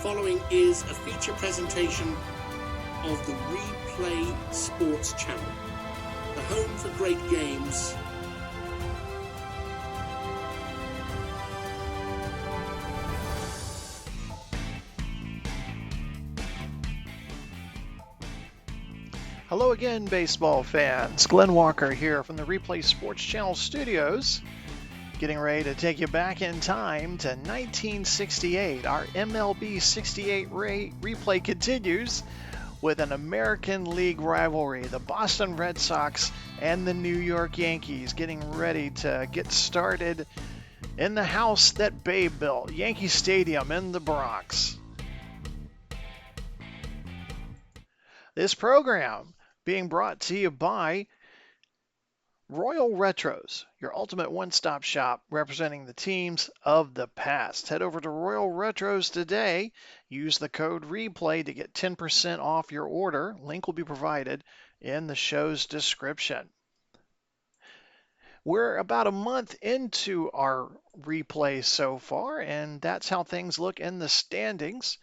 following is a feature presentation of the Replay Sports Channel, the home for great games. Hello again, baseball fans. Glenn Walker here from the Replay Sports Channel studios, getting ready to take you back in time to 1968. Our MLB 68 replay continues with an American League rivalry, the Boston Red Sox and the New York Yankees, getting ready to get started in the house that Babe built, Yankee Stadium in the Bronx. This program being brought to you by Royal Retros, your ultimate one-stop shop representing the teams of the past. Head over to Royal Retros today. Use the code REPLAY to get 10% off your order. Link will be provided in the show's description. We're about a month into our replay so far, and that's how things look in the standings.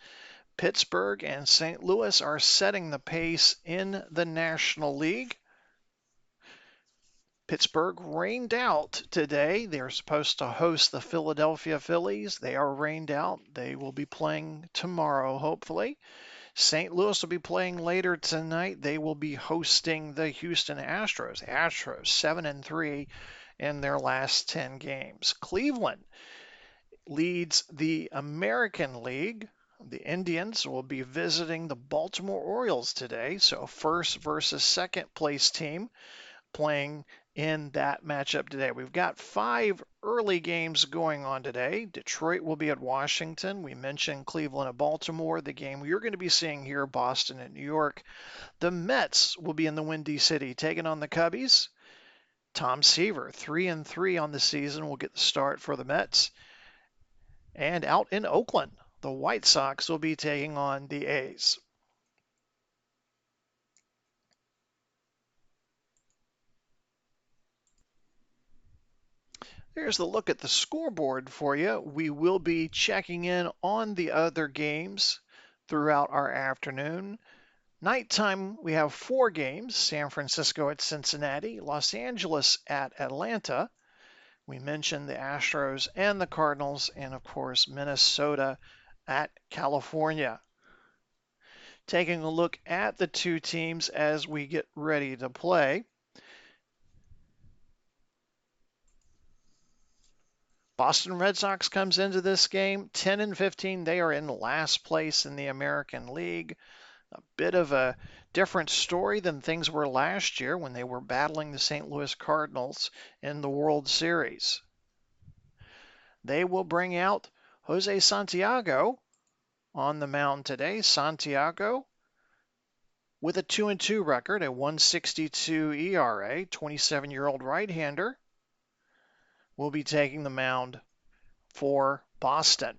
Pittsburgh and St. Louis are setting the pace in the National League. Pittsburgh rained out today. They're supposed to host the Philadelphia Phillies. They are rained out. They will be playing tomorrow, hopefully. St. Louis will be playing later tonight. They will be hosting the Houston Astros. Astros 7-3 in their last 10 games. Cleveland leads the American League. The Indians will be visiting the Baltimore Orioles today. So first versus second place team playing in that matchup today. We've got 5 early games going on today. Detroit will be at Washington. We mentioned Cleveland at Baltimore. The game you're going to be seeing here, Boston and New York. The Mets will be in the Windy City taking on the Cubbies. Tom Seaver, 3-3 on the season, will get the start for the Mets. And out in Oakland, the White Sox will be taking on the A's. Here's the look at the scoreboard for you. We will be checking in on the other games throughout our afternoon. Nighttime, we have 4 games. San Francisco at Cincinnati, Los Angeles at Atlanta. We mentioned the Astros and the Cardinals, and of course, Minnesota at California. Taking a look at the two teams as we get ready to play. Boston Red Sox comes into this game 10-15. They are in last place in the American League. A bit of a different story than things were last year when they were battling the St. Louis Cardinals in the World Series. They will bring out Jose Santiago on the mound today. Santiago with a 2-2 record, a 1.62 ERA, 27-year-old right-hander, will be taking the mound for Boston.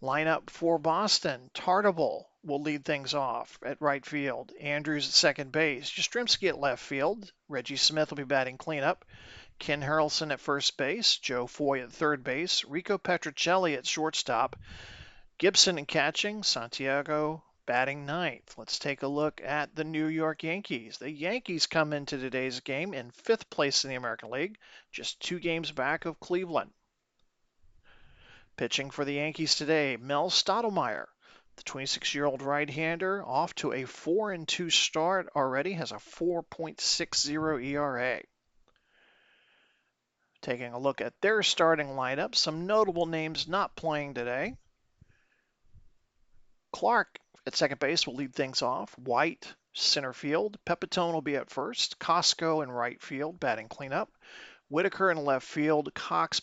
Lineup for Boston: Tartabull will lead things off at right field. Andrews at second base. Yastrzemski at left field. Reggie Smith will be batting cleanup. Ken Harrelson at first base. Joe Foy at third base. Rico Petrocelli at shortstop. Gibson in catching. Santiago batting ninth. Let's take a look at the New York Yankees. The Yankees come into today's game in 5th place in the American League, just 2 games back of Cleveland. Pitching for the Yankees today, Mel Stottlemyre, the 26-year-old right-hander, off to a 4-2 start already, has a 4.60 ERA. Taking a look at their starting lineup, some notable names not playing today. Clark at second base will lead things off. White, center field. Pepitone will be at first. Costco in right field, batting cleanup. Whitaker in left field. Cox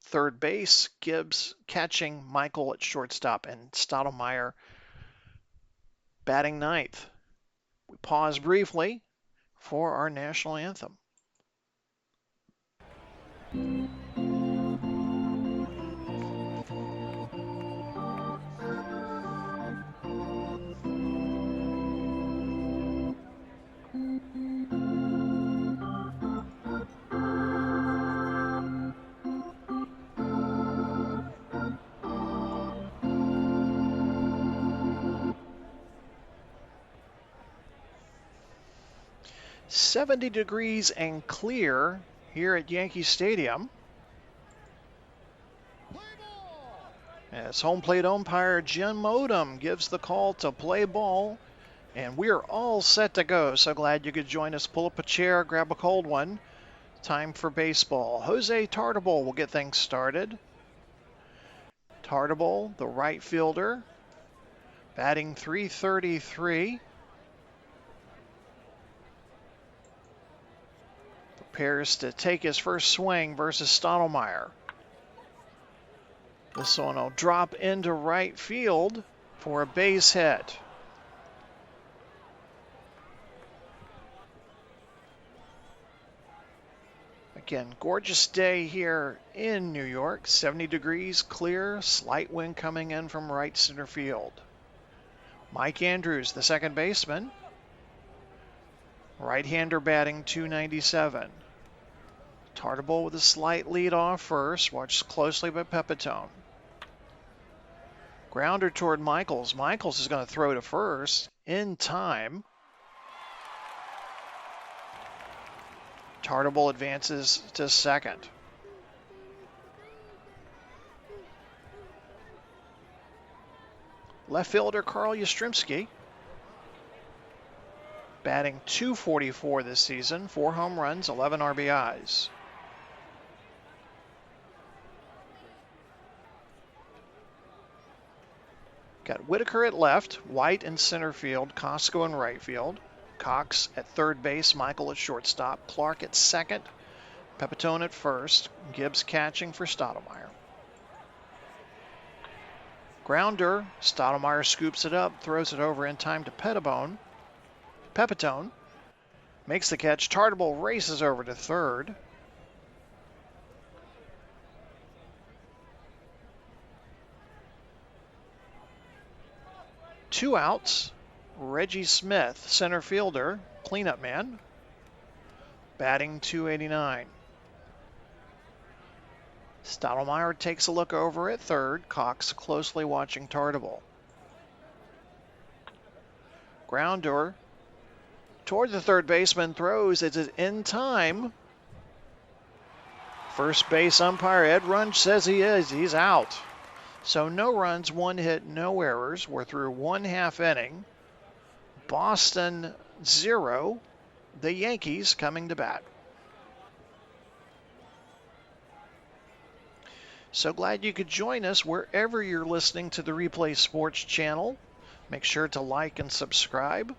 third base, Gibbs catching, Michael at shortstop, and Stottlemyre batting ninth. We pause briefly for our national anthem. 70 degrees and clear here at Yankee Stadium. As home plate umpire Jim Odom gives the call to play ball, and we're all set to go. So glad you could join us. Pull up a chair, grab a cold one. Time for baseball. Jose Tartabull will get things started. Tartabull, the right fielder, batting .333. Prepares to take his first swing versus Stottlemyre. This one will drop into right field for a base hit. Again, gorgeous day here in New York. 70 degrees, clear, slight wind coming in from right center field. Mike Andrews, the second baseman. Right-hander batting .297. Tartabull with a slight lead off first, watched closely by Pepitone. Grounder toward Michaels. Michaels is going to throw to first in time. Tartabull advances to second. Left fielder Carl Yastrzemski, batting .244 this season, 4 home runs, 11 RBIs. Got Whitaker at left, White in center field, Costco in right field, Cox at third base, Michael at shortstop, Clark at second, Pepitone at first, Gibbs catching for Stottlemyre. Grounder, Stottlemyre scoops it up, throws it over in time to Pepitone makes the catch. Tartabull races over to third. Two outs. Reggie Smith, center fielder, cleanup man, batting .289. Stottlemyre takes a look over at third. Cox closely watching Tartabull. Grounder toward the third baseman, throws. It's in time. First base umpire Ed Runge says he is. He's out. So no runs, 1 hit, no errors. We're through 1/2 inning. Boston 0. The Yankees coming to bat. So glad you could join us wherever you're listening to the Replay Sports channel. Make sure to like and subscribe.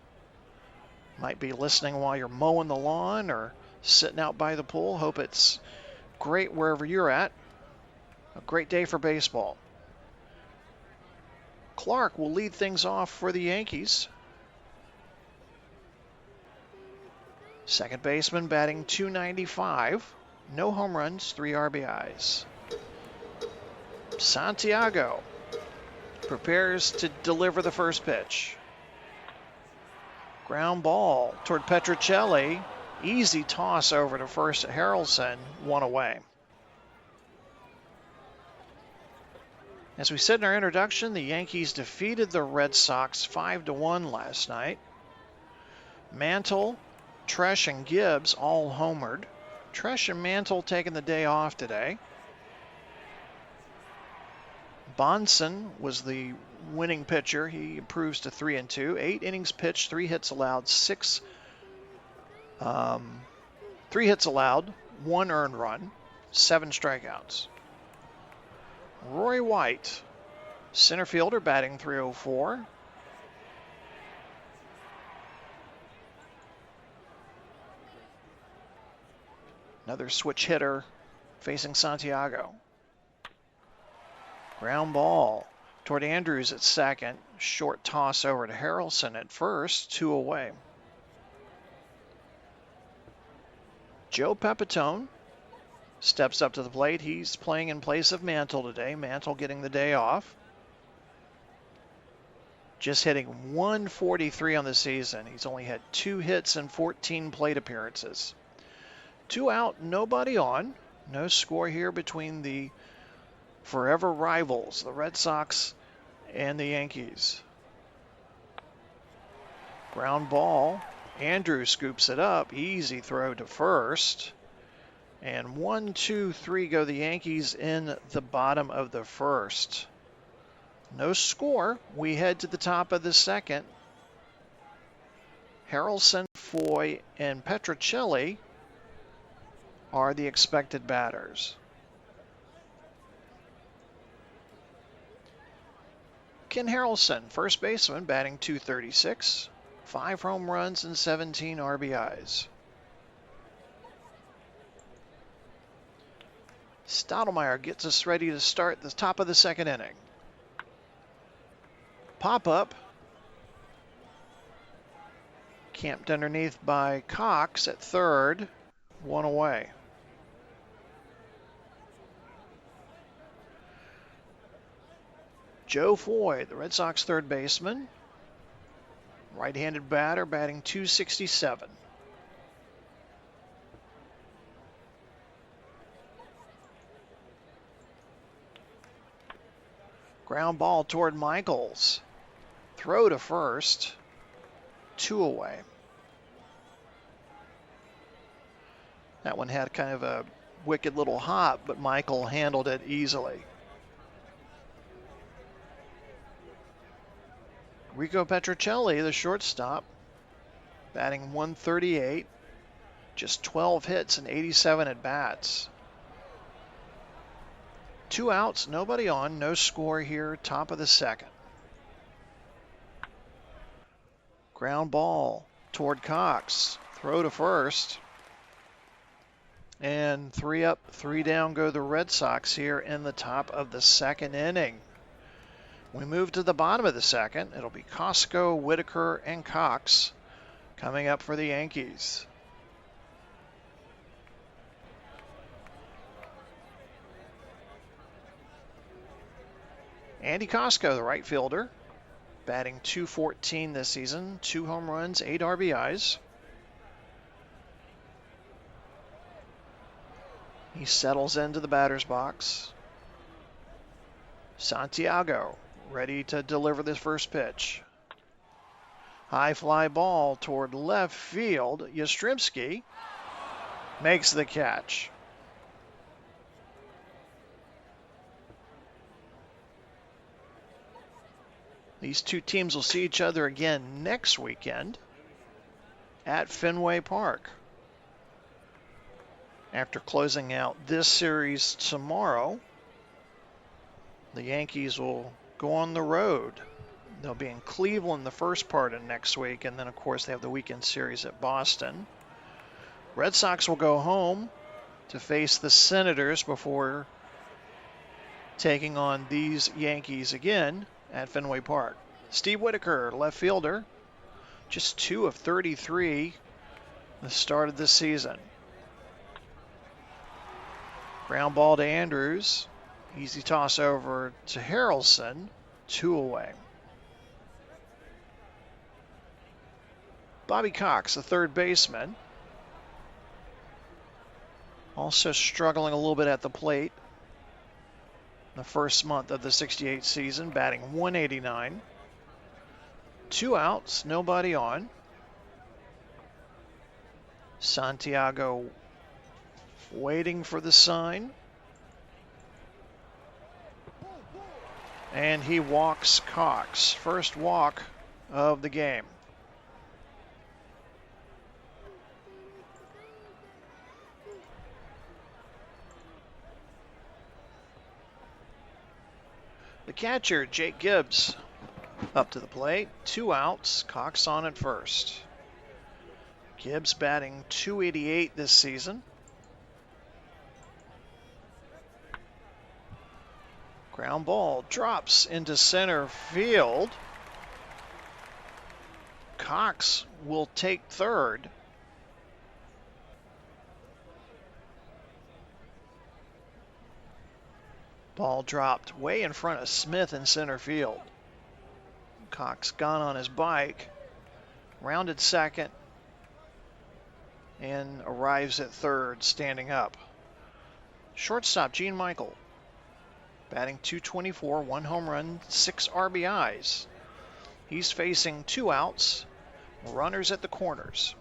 Might be listening while you're mowing the lawn or sitting out by the pool. Hope it's great wherever you're at. A great day for baseball. Clark will lead things off for the Yankees. Second baseman batting .295. No home runs, 3 RBIs. Santiago prepares to deliver the first pitch. Ground ball toward Petrocelli. Easy toss over to first. Harrelson, 1 away. As we said in our introduction, the Yankees defeated the Red Sox 5-1 last night. Mantle, Tresh, and Gibbs all homered. Tresh and Mantle taking the day off today. Bonson was the winning pitcher. He improves to 3-2. 8 innings pitched, 3 hits allowed, 3 hits allowed, 1 earned run, 7 strikeouts. Roy White, center fielder, batting .304. Another switch hitter facing Santiago. Ground ball toward Andrews at second. Short toss over to Harrelson at first. 2 away. Joe Pepitone steps up to the plate. He's playing in place of Mantle today. Mantle getting the day off. Just hitting .143 on the season. He's only had 2 hits and 14 plate appearances. 2 out, nobody on. No score here between the forever rivals, the Red Sox and the Yankees. Ground ball Andrews scoops it up. Easy throw to first. And 1, 2, 3 go the Yankees in the bottom of the first. No score. We head to the top of the second. Harrelson, Foy, and Petrocelli are the expected batters. Ken Harrelson, first baseman, batting .236, 5 home runs and 17 RBIs. Stottlemyre gets us ready to start the top of the second inning. Pop-up. Camped underneath by Cox at third. 1 away. Joe Foy, the Red Sox third baseman. Right-handed batter, batting .267. Ground ball toward Michaels. Throw to first. 2 away. That one had kind of a wicked little hop, but Michael handled it easily. Rico Petrocelli, the shortstop, batting .138, just 12 hits and 87 at-bats. 2 outs, nobody on, no score here, top of the second. Ground ball toward Cox, throw to first. And 3 up, 3 down go the Red Sox here in the top of the second inning. We move to the bottom of the second. It'll be Costco, Whitaker, and Cox coming up for the Yankees. Andy Costco, the right fielder, batting .214 this season, 2 home runs, 8 RBIs. He settles into the batter's box. Santiago ready to deliver this first pitch. High fly ball toward left field. Yastrzemski makes the catch. These two teams will see each other again next weekend at Fenway Park. After closing out this series tomorrow, the Yankees will go on the road. They'll be in Cleveland the first part of next week, and then, of course, they have the weekend series at Boston. Red Sox will go home to face the Senators before taking on these Yankees again at Fenway Park. Steve Whitaker, left fielder, just 2 of 33 the start of this season. Ground ball to Andrews. Easy toss over to Harrelson. 2 away. Bobby Cox, the third baseman, also struggling a little bit at the plate. The first month of the 68 season, batting .189. 2 outs, nobody on. Santiago waiting for the sign. And he walks Cox. First walk of the game. The catcher, Jake Gibbs, up to the plate. 2 outs, Cox on at first. Gibbs batting .288 this season. Ground ball drops into center field. Cox will take third. Ball dropped way in front of Smith in center field. Cox gone on his bike, rounded second, and arrives at third standing up. Shortstop Gene Michael, batting .224, 1 home run, 6 RBIs. He's facing 2 outs. Runners at the corners.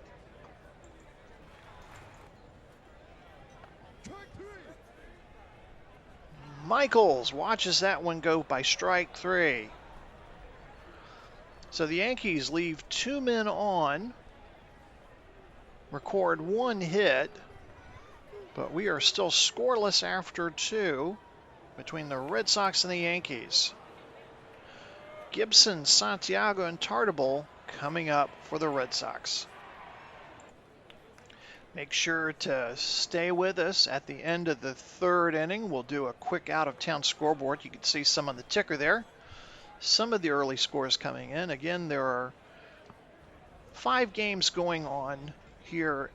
Michaels watches that one go by strike 3. So the Yankees leave 2 men on, record 1 hit, but we are still scoreless after 2 between the Red Sox and the Yankees. Gibson, Santiago, and Tartabull coming up for the Red Sox. Make sure to stay with us at the end of the 3rd inning. We'll do a quick out-of-town scoreboard. You can see some on the ticker there. Some of the early scores coming in. Again, there are 5 games going on here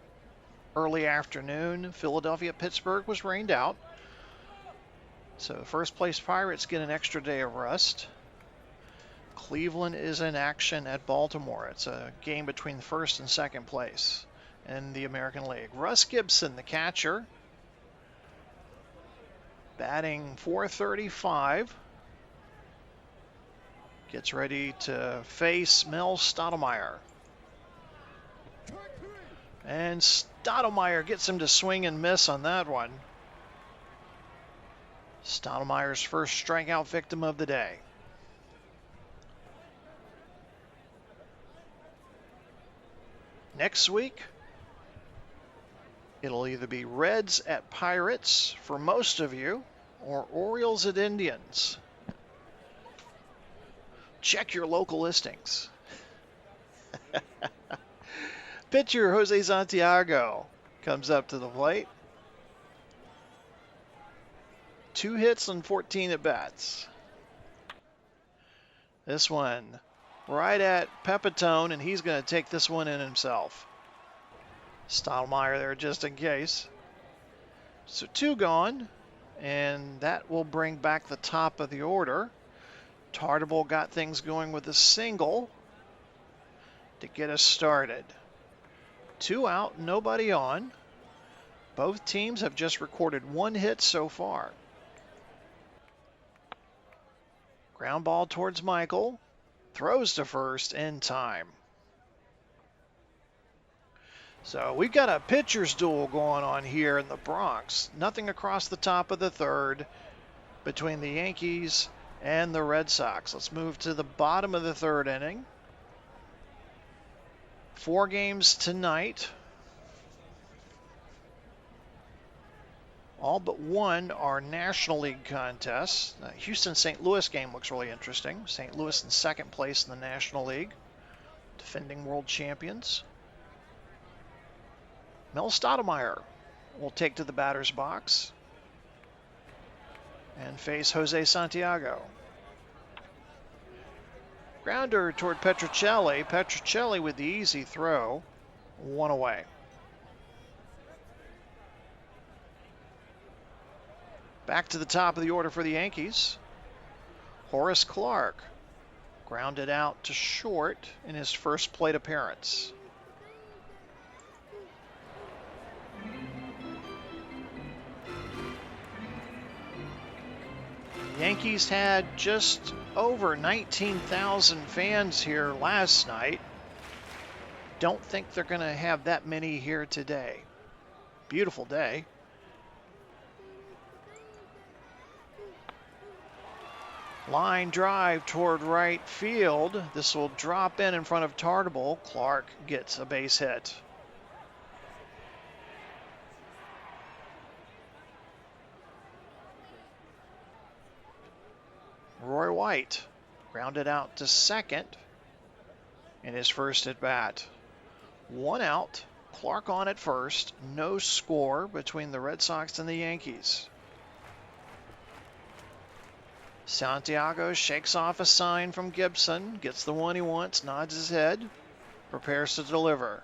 early afternoon. Philadelphia, Pittsburgh was rained out. So first place Pirates get an extra day of rest. Cleveland is in action at Baltimore. It's a game between first and second place in the American League. Russ Gibson, the catcher, batting .435. Gets ready to face Mel Stottlemyre. And Stottlemyre gets him to swing and miss on that one. Stottlemyre's first strikeout victim of the day. Next week, it'll either be Reds at Pirates for most of you, or Orioles at Indians. Check your local listings. Pitcher Jose Santiago comes up to the plate. 2 hits and 14 at-bats. This one right at Pepitone, and he's going to take this one in himself. Stottlemyre there just in case. So 2 gone, and that will bring back the top of the order. Tartabull got things going with a single to get us started. 2 out, nobody on. Both teams have just recorded 1 hit so far. Ground ball towards Michael. Throws to first in time. So we've got a pitcher's duel going on here in the Bronx. Nothing across the top of the 3rd between the Yankees and the Red Sox. Let's move to the bottom of the 3rd inning. 4 games tonight. All but 1 are National League contests. The Houston-St. Louis game looks really interesting. St. Louis in 2nd place in the National League. Defending world champions. Mel Stottlemyre will take to the batter's box and face Jose Santiago. Grounder toward Petrocelli. Petrocelli with the easy throw. 1 away. Back to the top of the order for the Yankees. Horace Clarke grounded out to short in his first plate appearance. The Yankees had just over 19,000 fans here last night. Don't think they're going to have that many here today. Beautiful day. Line drive toward right field. This will drop in front of Tartabull. Clarke gets a base hit. Roy White grounded out to second in his first at bat. 1 out. Clarke on at first. No score between the Red Sox and the Yankees. Santiago shakes off a sign from Gibson, gets the one he wants, nods his head, prepares to deliver.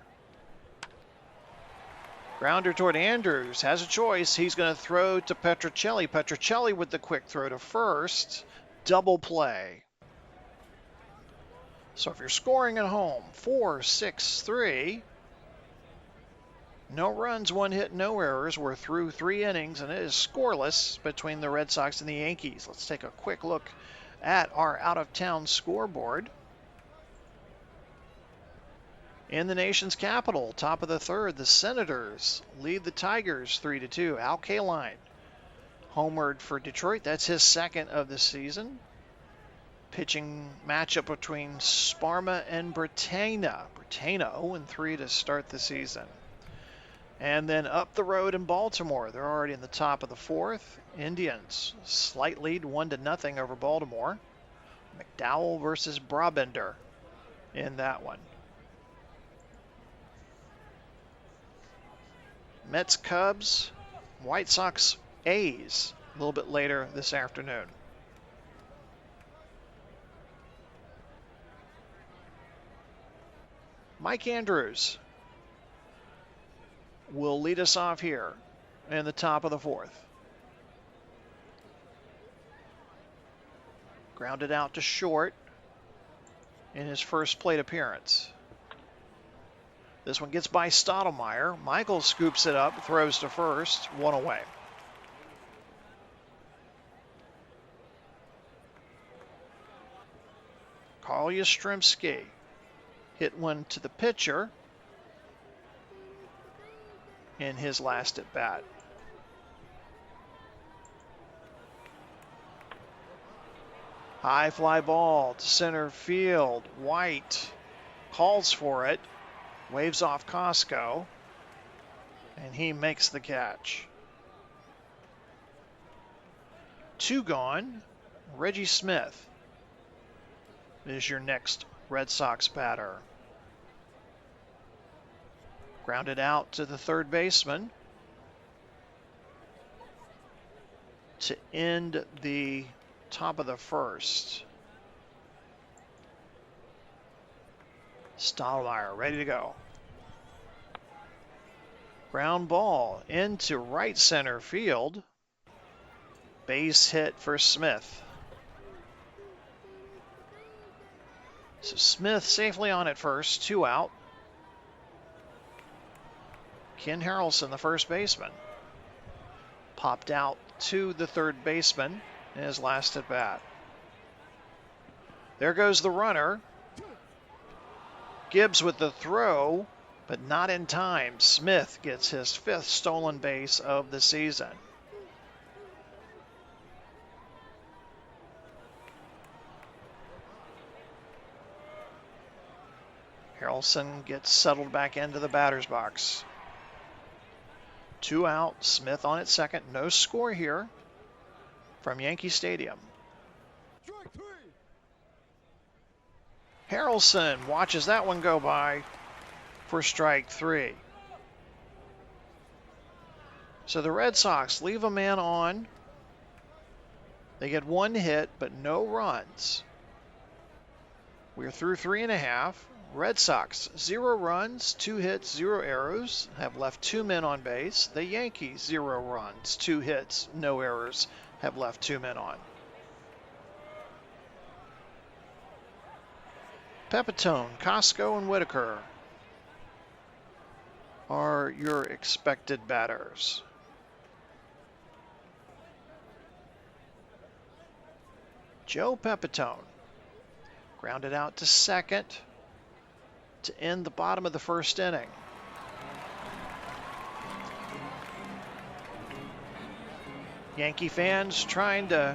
Grounder toward Andrews, has a choice. He's going to throw to Petrocelli. Petrocelli with the quick throw to first. Double play. So if you're scoring at home, 4-6-3. No runs, 1 hit, no errors. We're through 3 innings, and it is scoreless between the Red Sox and the Yankees. Let's take a quick look at our out-of-town scoreboard. In the nation's capital, top of the third, the Senators lead the Tigers 3-2. Al Kaline homered for Detroit. That's his second of the season. Pitching matchup between Sparma and Britannia. Britannia 0-3 to start the season. And then up the road in Baltimore, they're already in the top of the fourth. Indians, slight lead, 1-0 over Baltimore. McDowell versus Brabender in that one. Mets, Cubs, White Sox, A's a little bit later this afternoon. Mike Andrews will lead us off here in the top of the fourth. Grounded out to short in his first plate appearance. This one gets by Stottlemyre. Michael scoops it up, throws to first, one away. Carl Yastrzemski hit one to the pitcher in his last at bat. High fly ball to center field. White calls for it, waves off Costco, and he makes the catch. 2 gone. Reggie Smith is your next Red Sox batter. Grounded out to the third baseman to end the top of the first. Stottlemyre ready to go. Ground ball into right center field. Base hit for Smith. So Smith safely on at first, 2 out. Ken Harrelson, the first baseman, popped out to the third baseman in his last at bat. There goes the runner. Gibbs with the throw, but not in time. Smith gets his 5th stolen base of the season. Harrelson gets settled back into the batter's box. 2 out, Smith on at second. No score here from Yankee Stadium. Harrelson watches that one go by for strike 3. So the Red Sox leave a man on. They get 1 hit, but no runs. We're through 3.5. Red Sox, 0 runs, 2 hits, 0 errors, have left 2 men on base. The Yankees, 0 runs, 2 hits, no errors, have left 2 men on. Pepitone, Costco, and Whitaker are your expected batters. Joe Pepitone grounded out to second to end the bottom of the first inning. Yankee fans trying to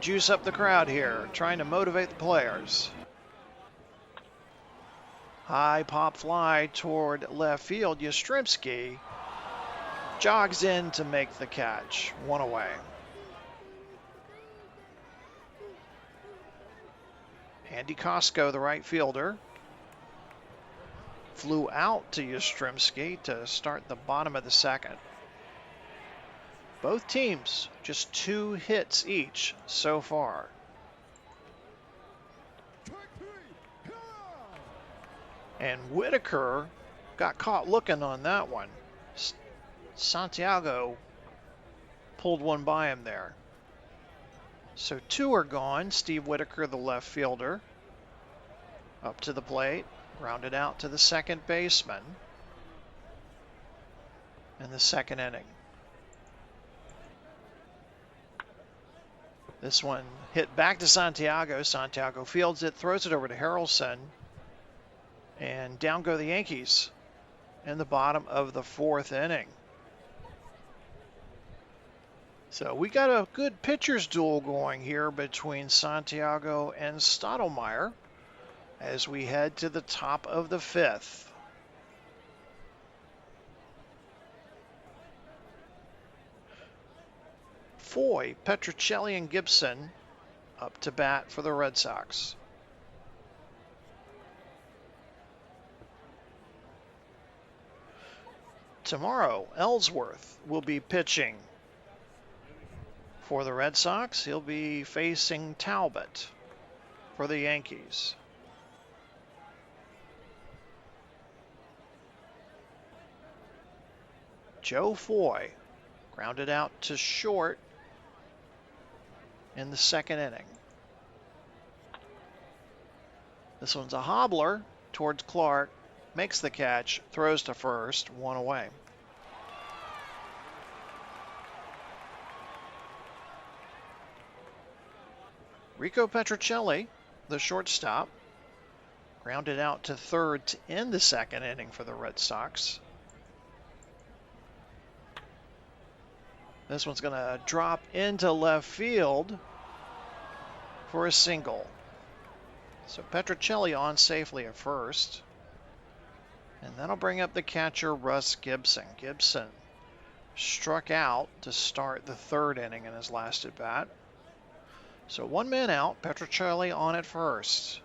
juice up the crowd here, trying to motivate the players. High pop fly toward left field. Yastrzemski jogs in to make the catch. 1 away. Andy Costco, the right fielder, flew out to Yastrzemski to start the bottom of the second. Both teams just 2 hits each so far. And Whitaker got caught looking on that one. Santiago pulled one by him there. So 2 are gone. Steve Whitaker, the left fielder, up to the plate, rounded out to the second baseman in the second inning. This one hit back to Santiago. Santiago fields it, throws it over to Harrelson. And down go the Yankees in the bottom of the 4th inning. So we got a good pitcher's duel going here between Santiago and Stottlemyre as we head to the top of the 5th. Foy, Petrocelli, and Gibson up to bat for the Red Sox. Tomorrow, Ellsworth will be pitching for the Red Sox. He'll be facing Talbot for the Yankees. Joe Foy grounded out to short in the 2nd inning. This one's a hobbler towards Clark, makes the catch, throws to first, 1 away. Rico Petrocelli, the shortstop, grounded out to 3rd to end the 2nd inning for the Red Sox. This one's going to drop into left field for a single. So Petrocelli on safely at first. And that'll bring up the catcher, Russ Gibson. Gibson struck out to start the 3rd inning in his last at bat. So 1 man out, Petrocelli on at first.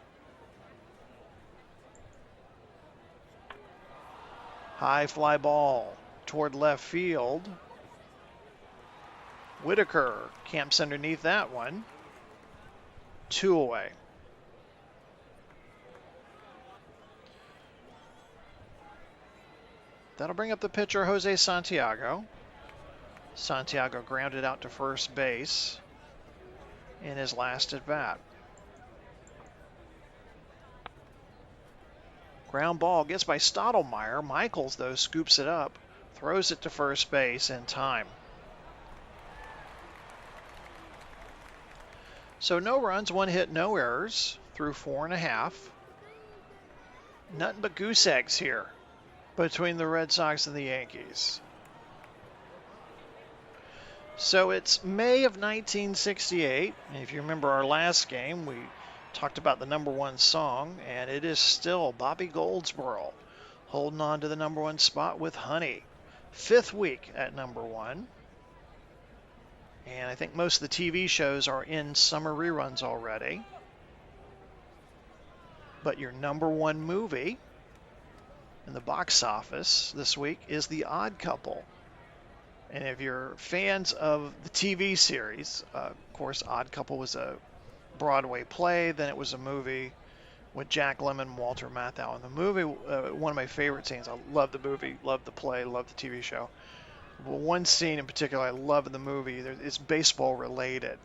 High fly ball toward left field. Whitaker camps underneath that one. 2 away. That'll bring up the pitcher, Jose Santiago. Santiago grounded out to first base in his last at bat. Ground ball gets by Stottlemyre. Michaels, though, scoops it up, throws it to first base in time. So no runs, 1 hit, no errors through 4.5. Nothing but goose eggs here between the Red Sox and the Yankees. So it's May of 1968. And if you remember our last game, we talked about the #1 song, and it is still Bobby Goldsboro holding on to the #1 spot with Honey. 5th week at #1. And I think most of the TV shows are in summer reruns already. But your #1 movie in the box office this week is The Odd Couple. And if you're fans of the TV series, of course, Odd Couple was a Broadway play, then it was a movie with Jack Lemmon and Walter Matthau. And the movie, one of my favorite scenes, I love the movie, love the play, love the TV show. Well, one scene in particular I love in the movie, it's baseball related.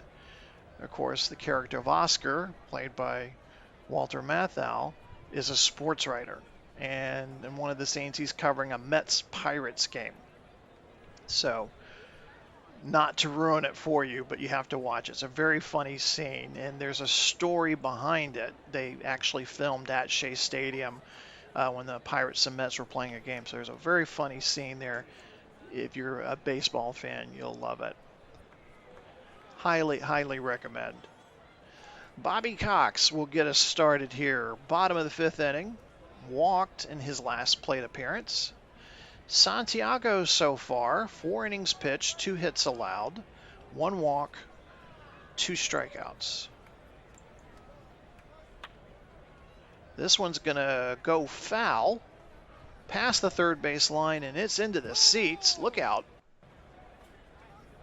Of course, the character of Oscar, played by Walter Matthau, is a sports writer. And in one of the scenes, he's covering a Mets-Pirates game. So, not to ruin it for you, but you have to watch it. It's a very funny scene, and there's a story behind it. They actually filmed at Shea Stadium when the Pirates and Mets were playing a game. So there's a very funny scene there. If you're a baseball fan, you'll love it. Highly, highly recommend. Bobby Cox will get us started here. Bottom of the 5th inning. Walked in his last plate appearance. Santiago so far, 4 innings pitched, 2 hits allowed, 1 walk, 2 strikeouts. This one's going to go foul, past the 3rd base line, and it's into the seats. Look out.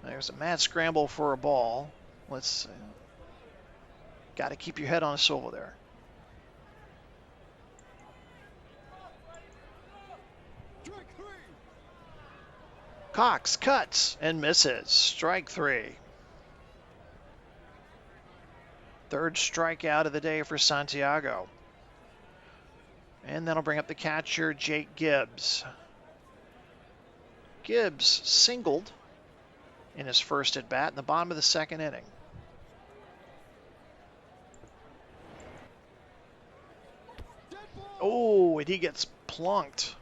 There's a mad scramble for a ball. Let's see. Got to keep your head on a swivel there. Cox cuts and misses. Strike 3. 3rd strikeout of the day for Santiago. And that'll bring up the catcher, Jake Gibbs. Gibbs singled in his first at bat in the bottom of the 2nd inning. Oh, and he gets plunked.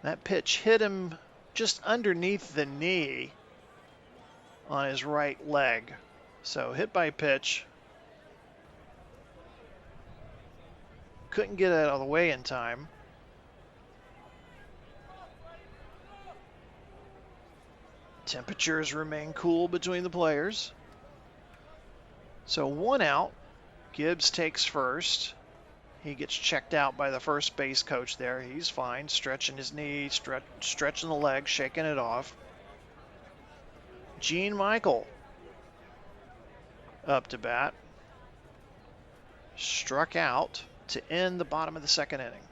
That pitch hit him just underneath the knee on his right leg. So hit by pitch. Couldn't get it out of the way in time. Temperatures remain cool between the players. So 1 out. Gibbs takes first. He gets checked out by the first base coach there. He's fine, stretching his knee, stretching the leg, shaking it off. Gene Michael up to bat. Struck out to end the bottom of the second inning.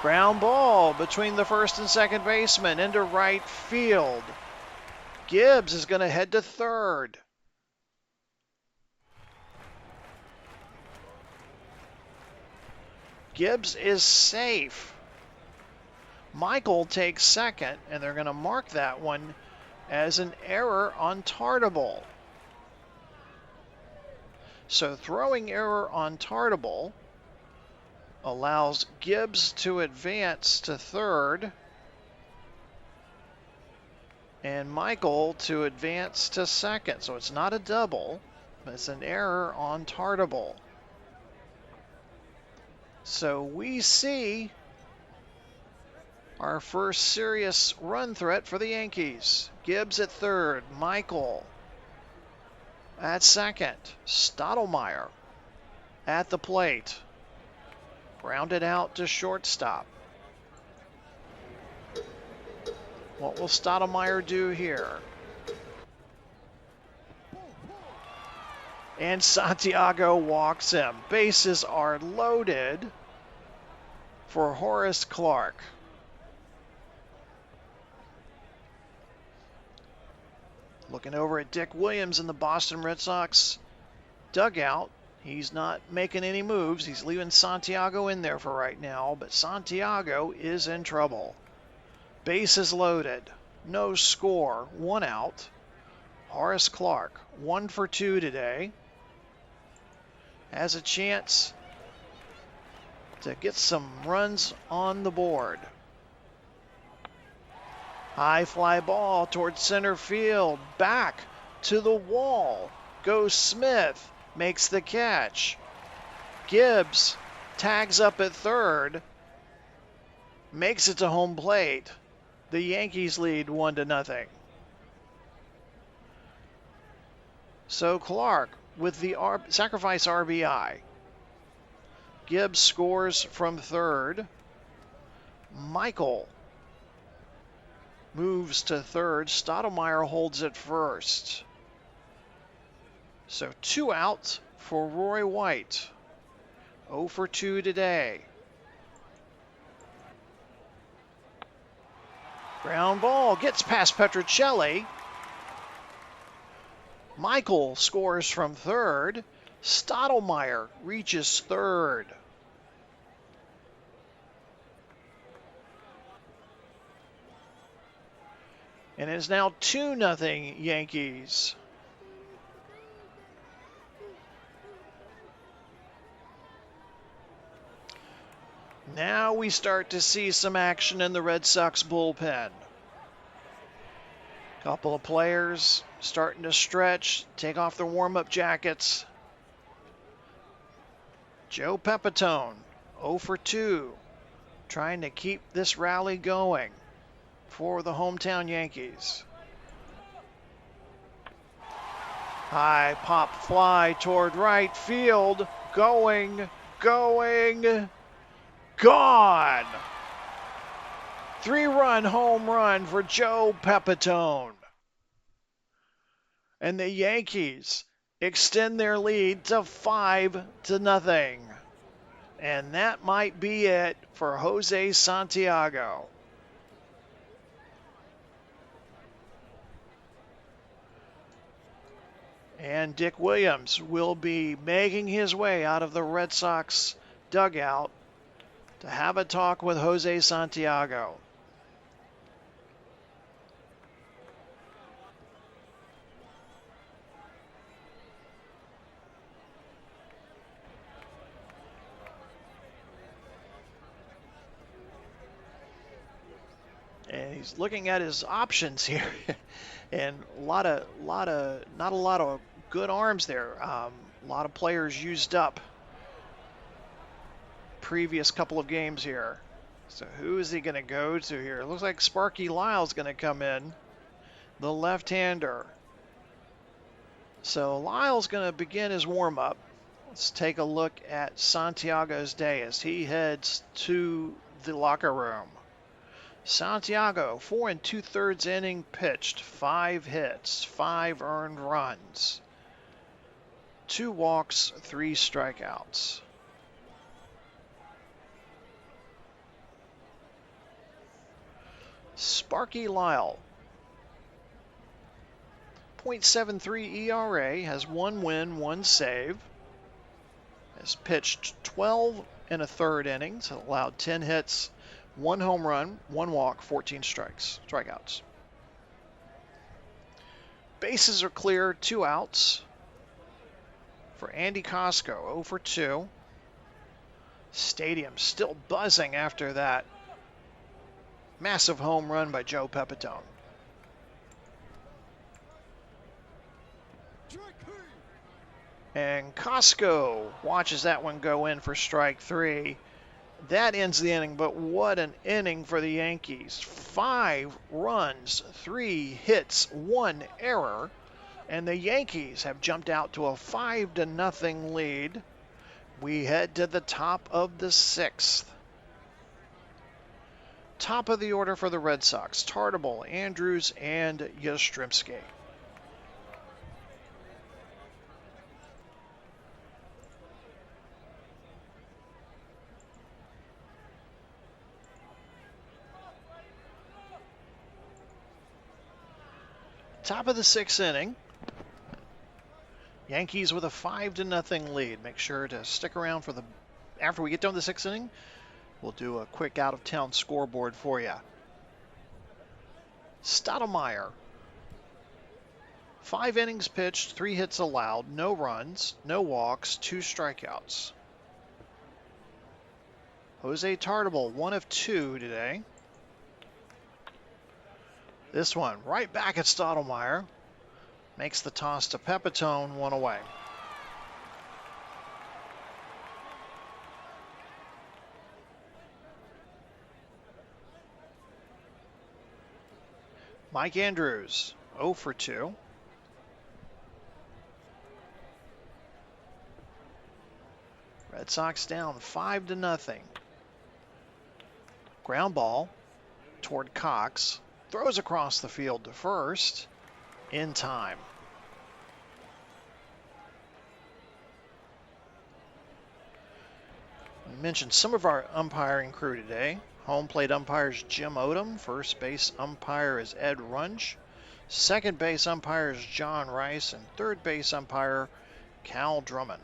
Ground ball between the first and second baseman into right field. Gibbs is going to head to third. Gibbs is safe. Michael takes second, and they're going to mark that one as an error on Tartable. So throwing error on Tartable allows Gibbs to advance to third and Michael to advance to second. So it's not a double, but it's an error on Tartable. So we see our first serious run threat for the Yankees. Gibbs at third, Michael at second, Stottlemyre at the plate. Grounded out to shortstop. What will Stottlemyre do here? And Santiago walks him. Bases are loaded for Horace Clarke. Looking over at Dick Williams in the Boston Red Sox dugout. He's not making any moves. He's leaving Santiago in there for right now, but Santiago is in trouble. Bases loaded. No score. 1 out. Horace Clarke, 1 for 2 today. Has a chance to get some runs on the board. High fly ball towards center field. Back to the wall. Goes Smith. Makes the catch. Gibbs tags up at third. Makes it to home plate. The Yankees lead 1-0. So Clarke with the sacrifice RBI. Gibbs scores from third. Michael moves to third. Stottlemyre holds it first. So 2 outs for Roy White. 0 for 2 today. Ground ball gets past Petrocelli. Michael scores from third. Stottlemyre reaches third. And it's now 2-0 Yankees. Now we start to see some action in the Red Sox bullpen. Couple of players starting to stretch, take off their warm-up jackets. Joe Pepitone, 0 for 2, trying to keep this rally going for the hometown Yankees. High pop fly toward right field, going, gone! 3-run home run for Joe Pepitone. And the Yankees extend their lead to 5-0. And that might be it for Jose Santiago. And Dick Williams will be making his way out of the Red Sox dugout to have a talk with Jose Santiago. He's looking at his options here, and not a lot of good arms there. A lot of players used up previous couple of games here. So who is he going to go to here? It looks like Sparky Lyle's going to come in, the left-hander. So Lyle's going to begin his warm-up. Let's take a look at Santiago's day as he heads to the locker room. Santiago, 4 2/3 inning pitched, 5 hits, 5 earned runs, 2 walks, 3 strikeouts. Sparky Lyle, .73 ERA, has 1 win, 1 save. Has pitched 12 1/3 innings, allowed 10 hits, 1 home run, 1 walk, 14 strikeouts. Bases are clear, 2 outs. For Andy Costco, 0 for 2. Stadium still buzzing after that massive home run by Joe Pepitone. And Costco watches that one go in for strike 3. That ends the inning, but what an inning for the Yankees. 5 runs, 3 hits, 1 error, and the Yankees have jumped out to a 5-0 lead. We head to the top of the 6th. Top of the order for the Red Sox, Tartabull, Andrews, and Yastrzemski. Top of the 6th inning. Yankees with a 5-0 lead. Make sure to stick around for after we get done with the 6th inning, we'll do a quick out-of-town scoreboard for you. Stottlemyre, 5 innings pitched, 3 hits allowed, no runs, no walks, 2 strikeouts. Jose Tartabull, 1 of 2 today. This one, right back at Stottlemyre. Makes the toss to Pepitone, 1 away. Mike Andrews, 0 for 2. Red Sox down 5-0. Ground ball toward Cox. Throws across the field to first in time. I mentioned some of our umpiring crew today. Home plate umpire is Jim Odom. First base umpire is Ed Runge. Second base umpire is John Rice. And third base umpire, Cal Drummond.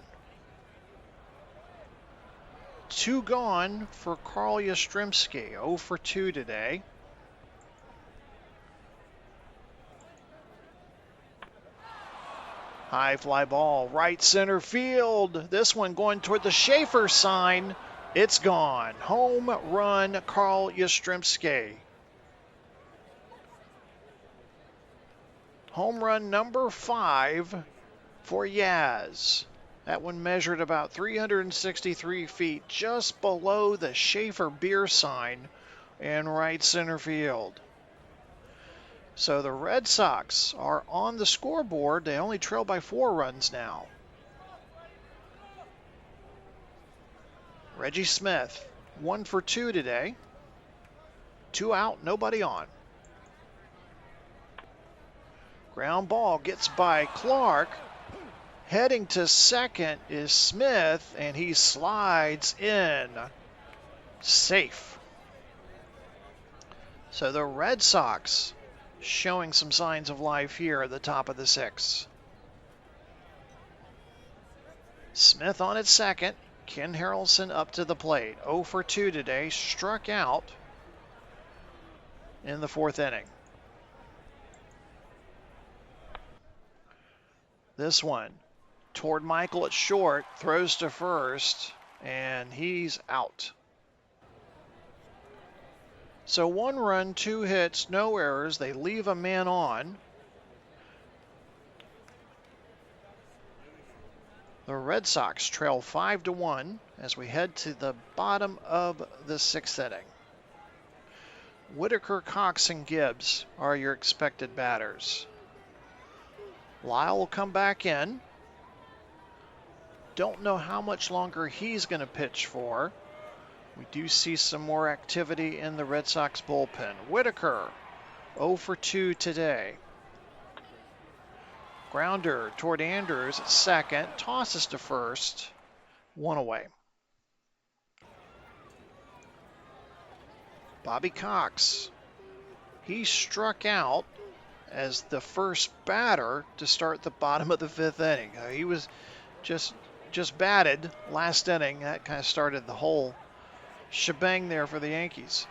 2 gone for Carl Yastrzemski. 0 for 2 today. High fly ball, right center field. This one going toward the Schaefer sign. It's gone. Home run, Carl Yastrzemski. Home run number 5 for Yaz. That one measured about 363 feet, just below the Schaefer beer sign in right center field. So the Red Sox are on the scoreboard. They only trail by 4 runs now. Reggie Smith, 1 for 2 today. 2 out, nobody on. Ground ball gets by Clark. Heading to second is Smith, and he slides in. Safe. So the Red Sox showing some signs of life here at the top of the 6th. Smith on at second. Ken Harrelson up to the plate. 0 for 2 today. Struck out in the 4th inning. This one toward Michael at short. Throws to first, and he's out. So 1 run, 2 hits, no errors. They leave a man on. The Red Sox trail 5-1 as we head to the bottom of the 6th inning. Whitaker, Cox, and Gibbs are your expected batters. Lyle will come back in. Don't know how much longer he's going to pitch for. We do see some more activity in the Red Sox bullpen. Whitaker, 0 for 2 today. Grounder toward Andrews at second. Tosses to first. 1 away. Bobby Cox. He struck out as the first batter to start the bottom of the 5th inning. He was just batted last inning. That kind of started the whole shebang there for the Yankees.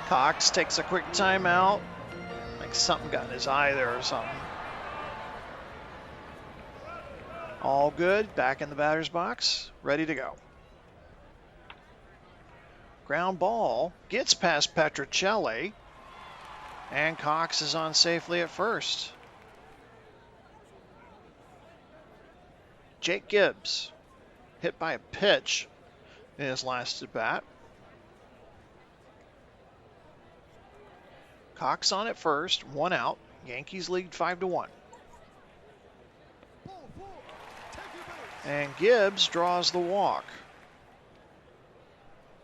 Cox takes a quick timeout. Like something got in his eye there or something. All good. Back in the batter's box. Ready to go. Ground ball gets past Petrocelli. And Cox is on safely at first. Jake Gibbs hit by a pitch in his last at bat. Cox on at first, 1 out. Yankees lead 5-1. And Gibbs draws the walk.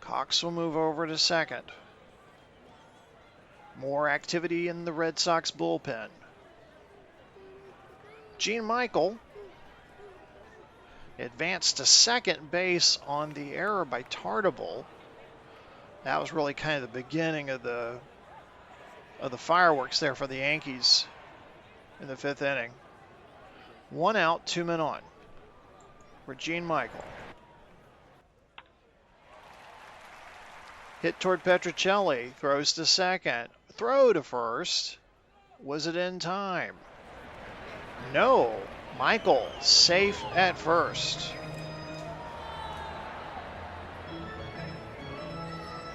Cox will move over to second. More activity in the Red Sox bullpen. Gene Michael advanced to second base on the error by Tartabull. That was really kind of the beginning of the fireworks there for the Yankees in the 5th inning. 1 out, 2 men on for Gene Michael. Hit toward Petrocelli, throws to second, throw to first. Was it in time? No. Michael safe at first.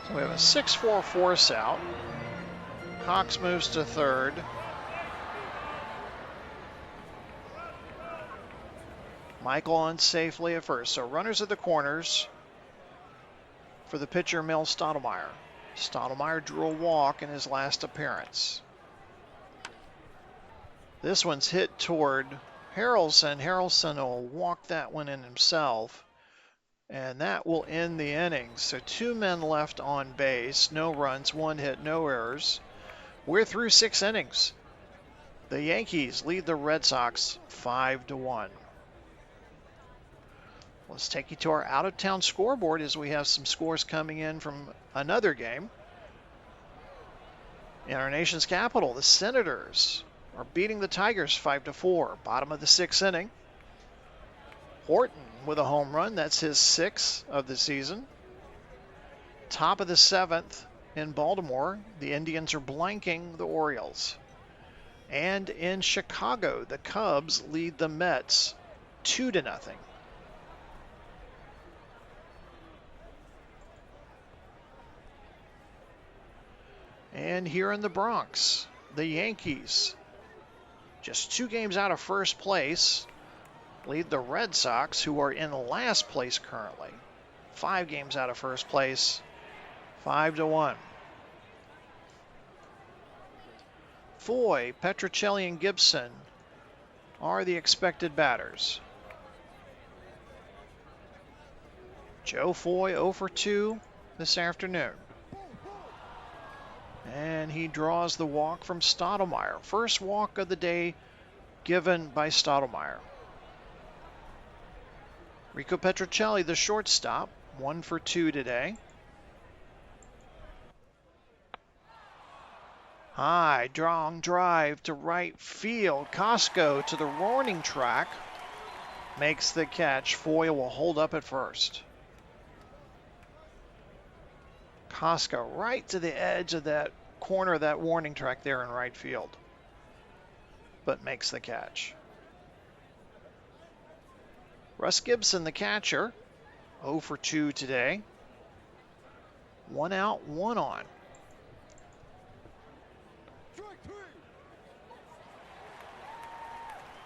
So we have a 6-4 force out. Cox moves to third. Michael on safely at first. So runners at the corners for the pitcher, Mel Stottlemyre. Stottlemyre drew a walk in his last appearance. This one's hit toward Harrelson. Harrelson will walk that one in himself. And that will end the inning. So 2 men left on base. No runs, 1 hit, no errors. We're through 6 innings. The Yankees lead the Red Sox 5-1. Let's take you to our out-of-town scoreboard as we have some scores coming in from another game. In our nation's capital, the Senators are beating the Tigers 5-4. Bottom of the 6th inning. Horton with a home run. That's his 6th of the season. Top of the 7th in Baltimore, the Indians are blanking the Orioles. And in Chicago, the Cubs lead the Mets 2-0. And here in the Bronx, the Yankees, just 2 games out of first place, lead the Red Sox, who are in last place currently. 5 games out of first place, 5-1. Foy, Petrocelli, and Gibson are the expected batters. Joe Foy 0 for 2 this afternoon. And he draws the walk from Stottlemyre. First walk of the day given by Stottlemyre. Rico Petrocelli, the shortstop, 1 for 2 today. High, long drive to right field. Costco to the warning track. Makes the catch. Foy will hold up at first. Costco right to the edge of that corner of that warning track there in right field. but makes the catch. Russ Gibson, the catcher, 0 for 2 today. 1 out, 1 on.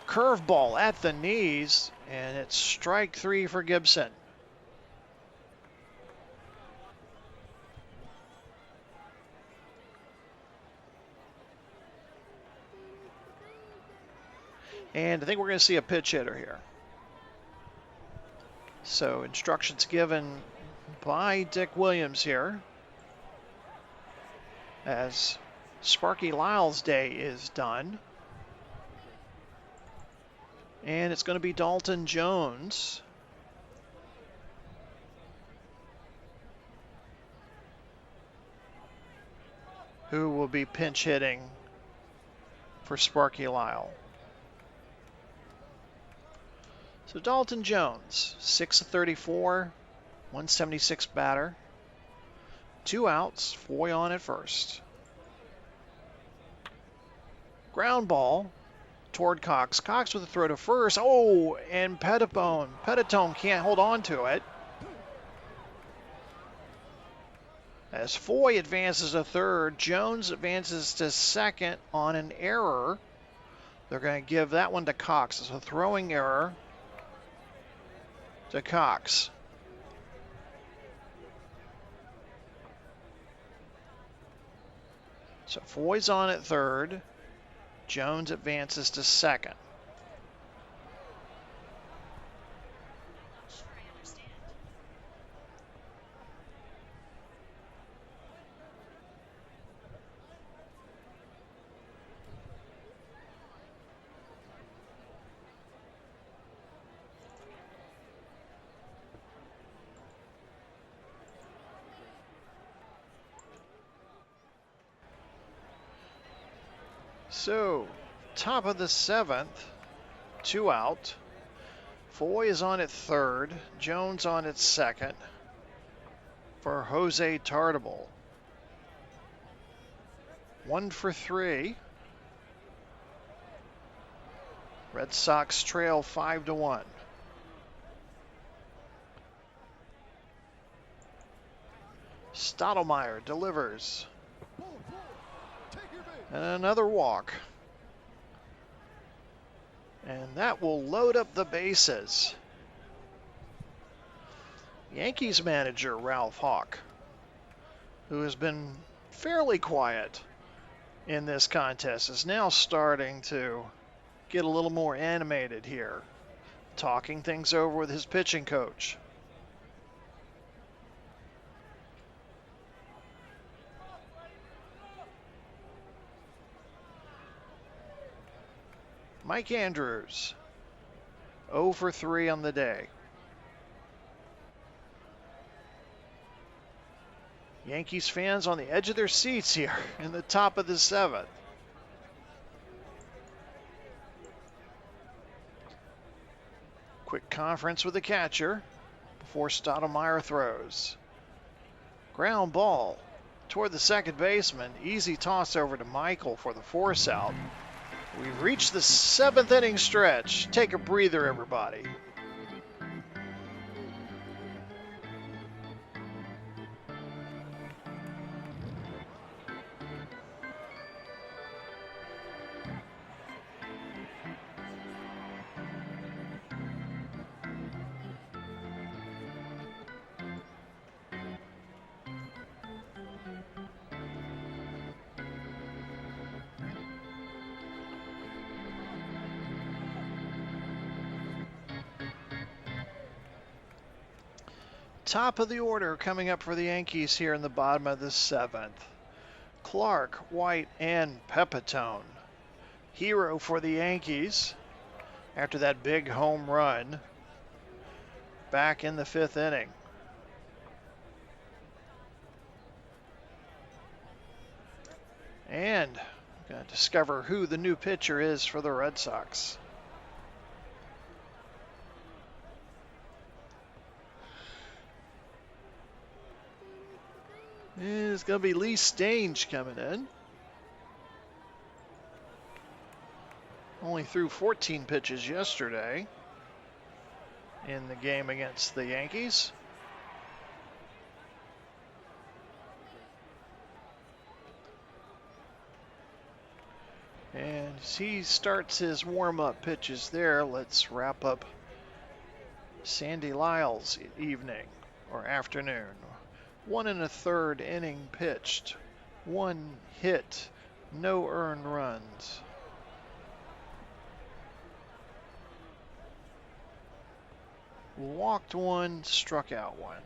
Curveball at the knees, and it's strike 3 for Gibson. And I think we're going to see a pitch hitter here. So instructions given by Dick Williams here as Sparky Lyle's day is done. And it's going to be Dalton Jones. Who will be pinch hitting for Sparky Lyle. So Dalton Jones, 6 of 34, 176 batter. 2 outs, 4 on at first. Ground ball toward Cox. Cox with a throw to first. Oh, and Petitone can't hold on to it. As Foy advances to third, Jones advances to second on an error. They're going to give that one to Cox. It's a throwing error to Cox. So Foy's on at third. Jones advances to second. So, top of the 7th, 2 out. Foy is on at third, Jones on at second for Jose Tartabull. 1 for 3. Red Sox trail 5-1. Stottlemyre delivers. And another walk. And that will load up the bases. Yankees manager Ralph Hawk, who has been fairly quiet in this contest, is now starting to get a little more animated here, talking things over with his pitching coach. Mike Andrews, 0 for 3 on the day. Yankees fans on the edge of their seats here in the top of the 7th. Quick conference with the catcher before Stottlemyre throws. Ground ball toward the second baseman. Easy toss over to Michael for the force out. We've reached the 7th inning stretch. Take a breather, everybody. Top of the order coming up for the Yankees here in the bottom of the 7th. Clark, White, and Petitone. Hero for the Yankees after that big home run back in the 5th inning. And we're going to discover who the new pitcher is for the Red Sox. It's going to be Lee Stange coming in. only threw 14 pitches yesterday in the game against the Yankees. And he starts his warm-up pitches there. Let's wrap up Sandy Lyle's evening or afternoon. 1 1/3 inning pitched, 1 hit, no earned runs. Walked 1, struck out 1.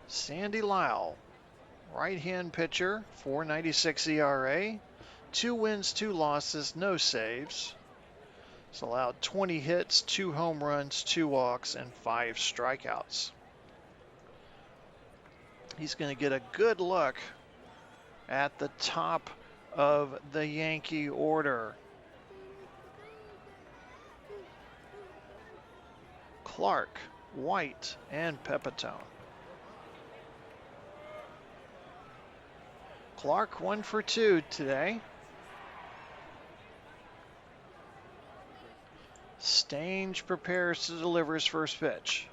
Sandy Lyle, right-hand pitcher, 4.96 ERA, 2 wins, 2 losses, no saves. He's allowed 20 hits, 2 home runs, 2 walks, and 5 strikeouts. He's going to get a good look at the top of the Yankee order. Clark, White, and Pepitone. Clark 1 for 2 today. Stange prepares to deliver his first pitch.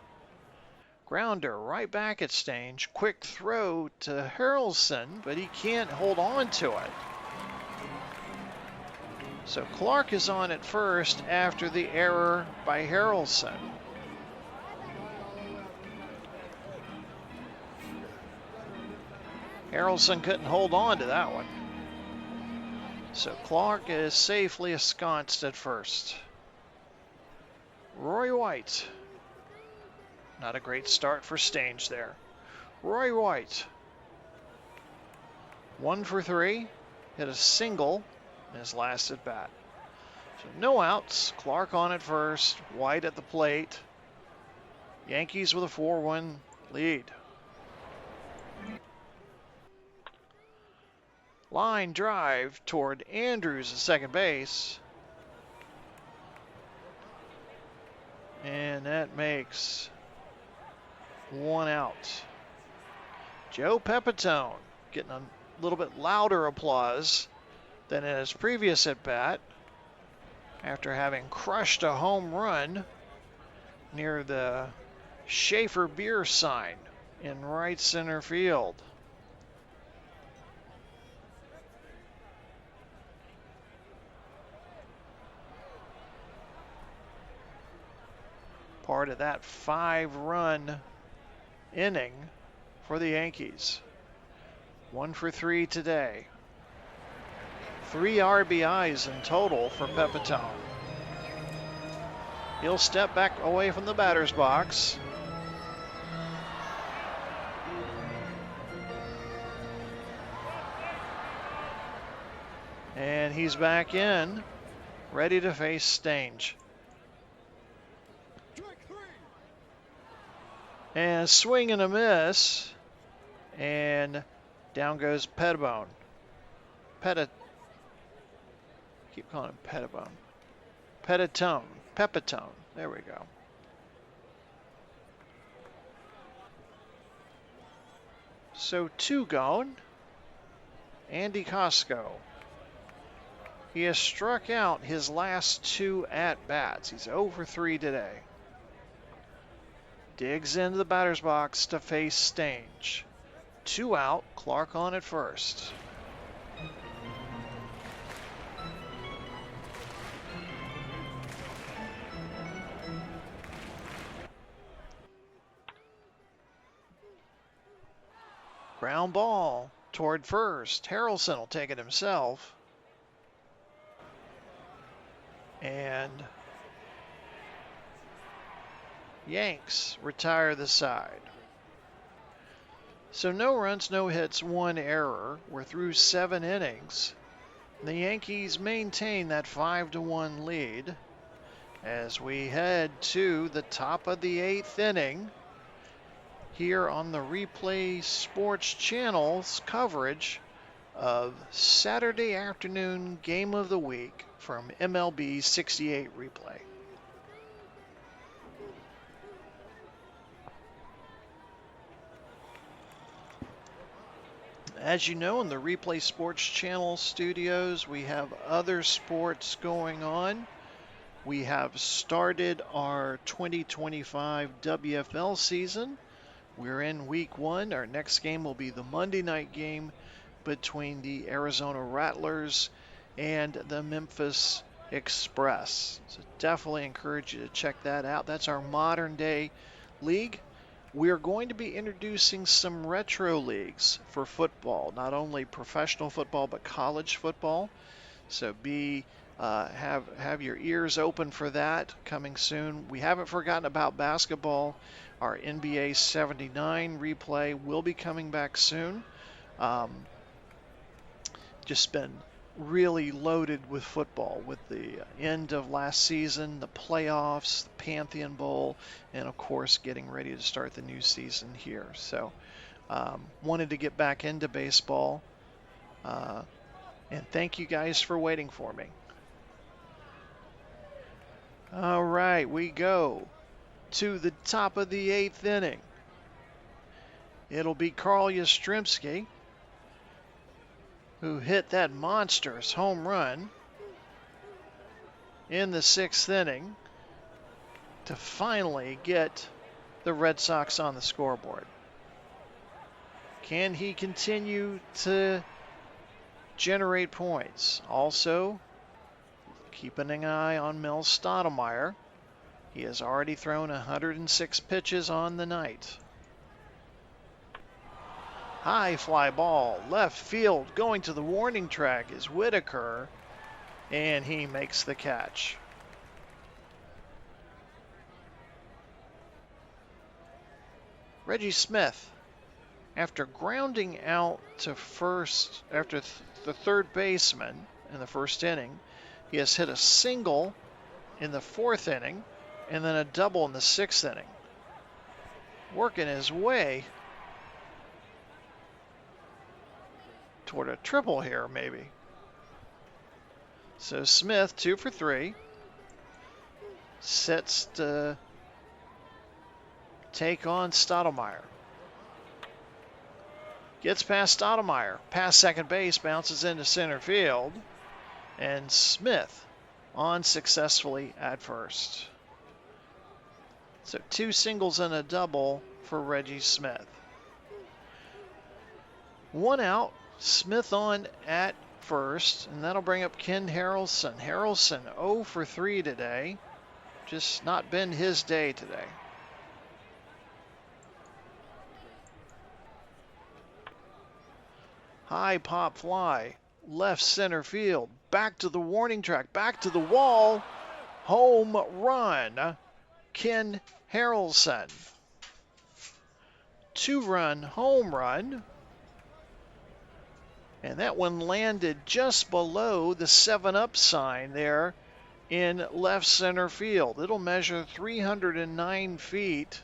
Grounder right back at Stange. Quick throw to Harrelson, but he can't hold on to it. So Clark is on at first after the error by Harrelson. Harrelson couldn't hold on to that one. So Clark is safely ensconced at first. Roy White. Not a great start for Stange there. Roy White. 1 for 3. Hit a single in his last at bat. So no outs. Clark on at first. White at the plate. Yankees with a 4-1 lead. Line drive toward Andrews at second base. And that makes 1 out. Joe Pepitone getting a little bit louder applause than in his previous at-bat after having crushed a home run near the Schaefer Beer sign in right center field. Part of that 5-run inning for the Yankees. 1 for 3 today. 3 RBIs in total for Pepitone. He'll step back away from the batter's box. And he's back in, ready to face Stange. And swing and a miss. And down goes Pettibone. Keep calling him Pettibone. Pepitone. There we go. So 2 gone. Andy Costco. He has struck out his last 2 at-bats. He's 0 for 3 today. Digs into the batter's box to face Stange. 2 out, Clark on at first. Ground ball toward first. Harrelson will take it himself. And Yanks retire the side. So no runs, no hits, 1 error. We're through 7 innings. The Yankees maintain that 5-1 lead as we head to the top of the 8th inning here on the Replay Sports Channel's coverage of Saturday afternoon game of the week from MLB 68 Replay. As you know, in the Replay Sports Channel studios, we have other sports going on. We have started our 2025 WFL season. We're in week 1. Our next game will be the Monday night game between the Arizona Rattlers and the Memphis Express. So definitely encourage you to check that out. That's our modern day league. We are going to be introducing some retro leagues for football, not only professional football but college football. So have your ears open for that coming soon. We haven't forgotten about basketball. Our NBA 79 replay will be coming back soon. Just been really loaded with football with the end of last season, the playoffs, the Pantheon Bowl, and of course getting ready to start the new season here. So wanted to get back into baseball, and thank you guys for waiting for me. All right, we go to the top of the 8th inning. It'll be Carl Yastrzemski who hit that monstrous home run in the 6th inning to finally get the Red Sox on the scoreboard. Can he continue to generate points? Also, keeping an eye on Mel Stottlemyre. He has already thrown 106 pitches on the night. High fly ball, left field, going to the warning track is Whitaker, and he makes the catch. Reggie Smith, after grounding out to first, after the third baseman in the first inning, he has hit a single in the 4th inning and then a double in the 6th inning. Working his way toward a triple here, maybe. So Smith, 2 for 3, sets to take on Stottlemyre. Gets past Stottlemyre, past second base, bounces into center field, and Smith on successfully at first. So 2 singles and a double for Reggie Smith. 1 out, Smith on at first, and that'll bring up Ken Harrelson. Harrelson 0 for 3 today. Just not been his day today. High pop fly, left center field, back to the warning track, back to the wall, home run, Ken Harrelson. 2-run home run, and that one landed just below the 7-up sign there in left center field. It'll measure 309 feet,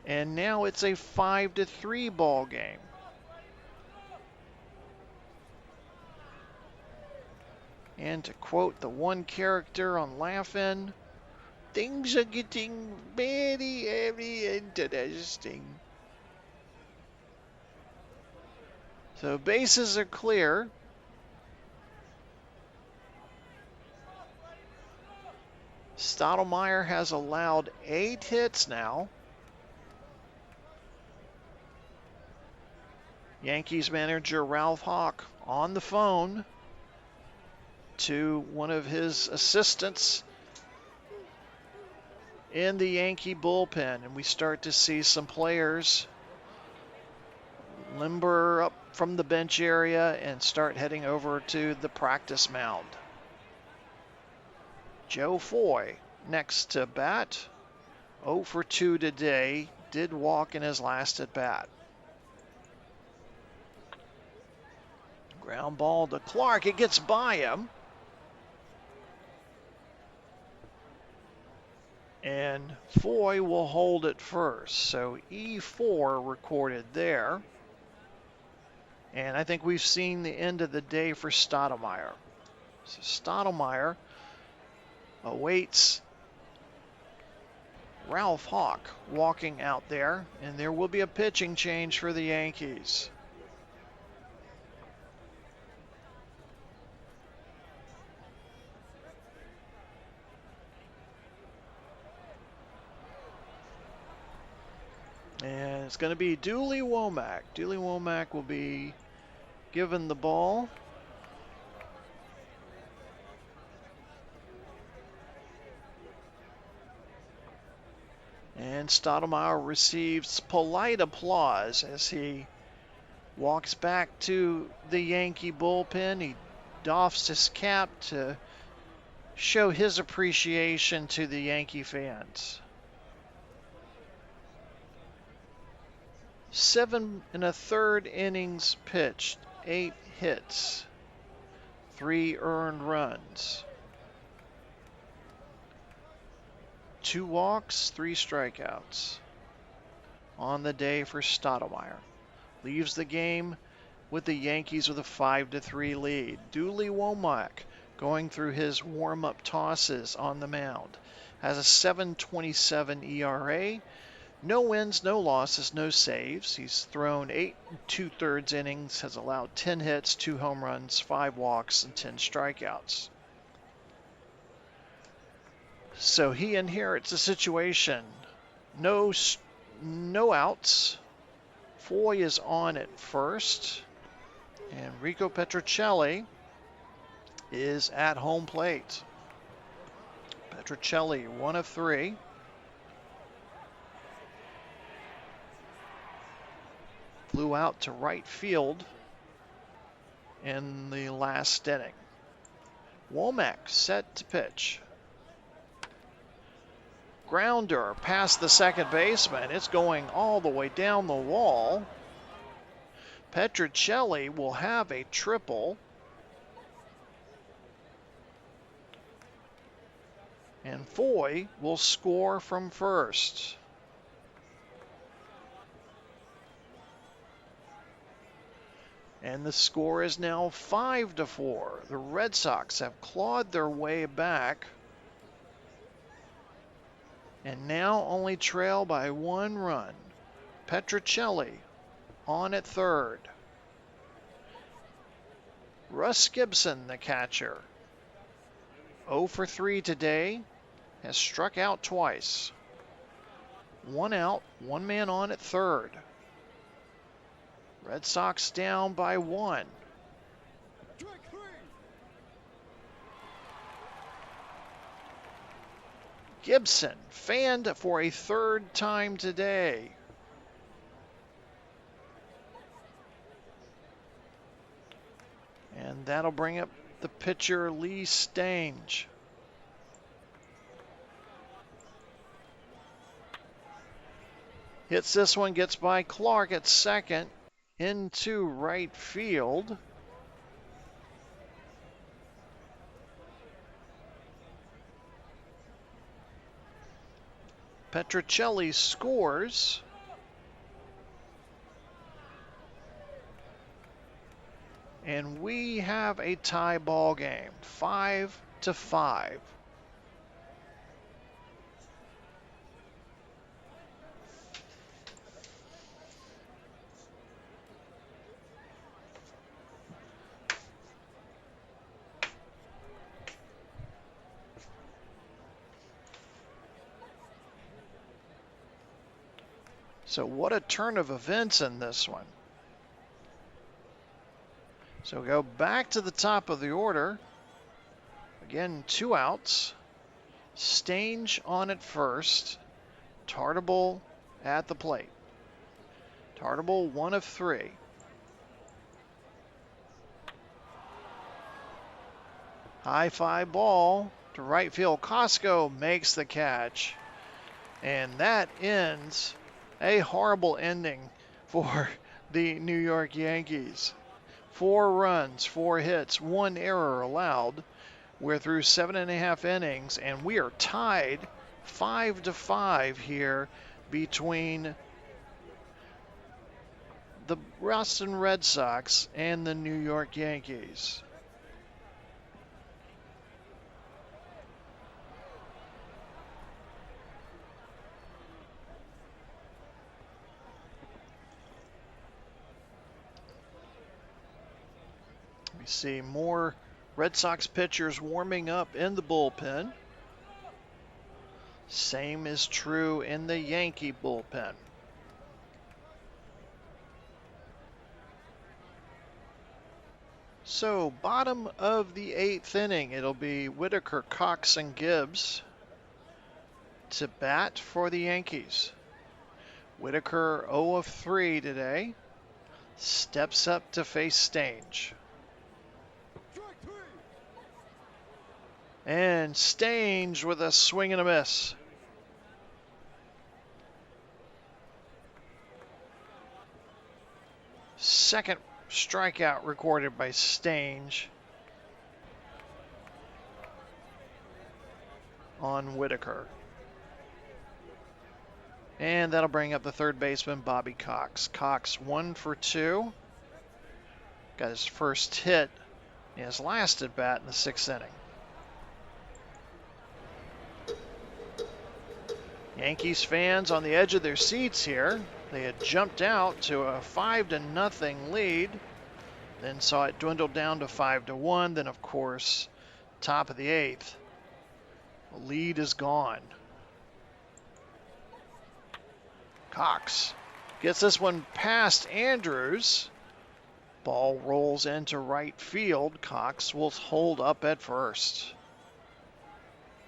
and now it's a 5-3 ball game. And to quote the one character on Laugh-In, things are getting very, very interesting. So bases are clear. Stottlemyre has allowed 8 hits now. Yankees manager Ralph Hawk on the phone to one of his assistants in the Yankee bullpen, and we start to see some players limber up from the bench area and start heading over to the practice mound. Joe Foy next to bat, 0 for 2 today, did walk in his last at bat. Ground ball to Clark, it gets by him. And Foy will hold it first. So E4 recorded there. And I think we've seen the end of the day for Stottlemyre. So Stottlemyre awaits Ralph Hawk walking out there. And there will be a pitching change for the Yankees. it's going to be Dooley Womack. Dooley Womack will be given the ball. And Stottlemyre receives polite applause as he walks back to the Yankee bullpen. He doffs his cap to show his appreciation to the Yankee fans. 7 1/3 innings pitched, 8 hits, 3 earned runs, 2 walks, 3 strikeouts on the day for Stottlemyre. Leaves the game with the Yankees with a 5-3 lead. Dooley Womack going through his warm-up tosses on the mound. Has a 7.27 ERA. No wins, no losses, no saves. He's thrown 8 2/3 innings, has allowed 10 hits, 2 home runs, 5 walks, and 10 strikeouts. So he inherits a situation. No outs. Foy is on at first. And Rico Petrocelli is at home plate. Petrocelli, 1 of 3. Flew out to right field in the last inning. Womack set to pitch. Grounder past the second baseman. It's going all the way down the wall. Petrocelli will have a triple. And Foy will score from first. And the score is now 5-4. The Red Sox have clawed their way back and now only trail by 1 run. Petrocelli on at third. Russ Gibson, the catcher, 0 for 3 today, has struck out twice. 1 out, 1 man on at third. Red Sox down by 1. Gibson fanned for a 3rd time today. And that'll bring up the pitcher, Lee Stange. Hits this one, gets by Clark at second, into right field. Petrocelli scores. And we have a tie ball game, 5-5. So what a turn of events in this one. So go back to the top of the order. Again, 2 outs. Stange on at first. Tartabull at the plate. Tartabull 1 of 3. High fly ball to right field. Costco makes the catch. And that ends a horrible ending for the New York Yankees. 4 runs, 4 hits, 1 error allowed. We're through 7.5 innings, and we are tied 5-5 here between the Boston Red Sox and the New York Yankees. We see more Red Sox pitchers warming up in the bullpen. Same is true in the Yankee bullpen. So, bottom of the 8th inning, it'll be Whitaker, Cox, and Gibbs to bat for the Yankees. Whitaker 0 of 3 today. Steps up to face Stange. And Stange with a swing and a miss. Second strikeout recorded by Stange on Whitaker. And that'll bring up the third baseman, Bobby Cox. Cox 1 for 2. Got his first hit in his last at bat in the 6th inning. Yankees fans on the edge of their seats here. They had jumped out to a 5-0 lead, then saw it dwindle down to 5-1. Then, of course, top of the 8th, the lead is gone. Cox gets this one past Andrews. Ball rolls into right field. Cox will hold up at first.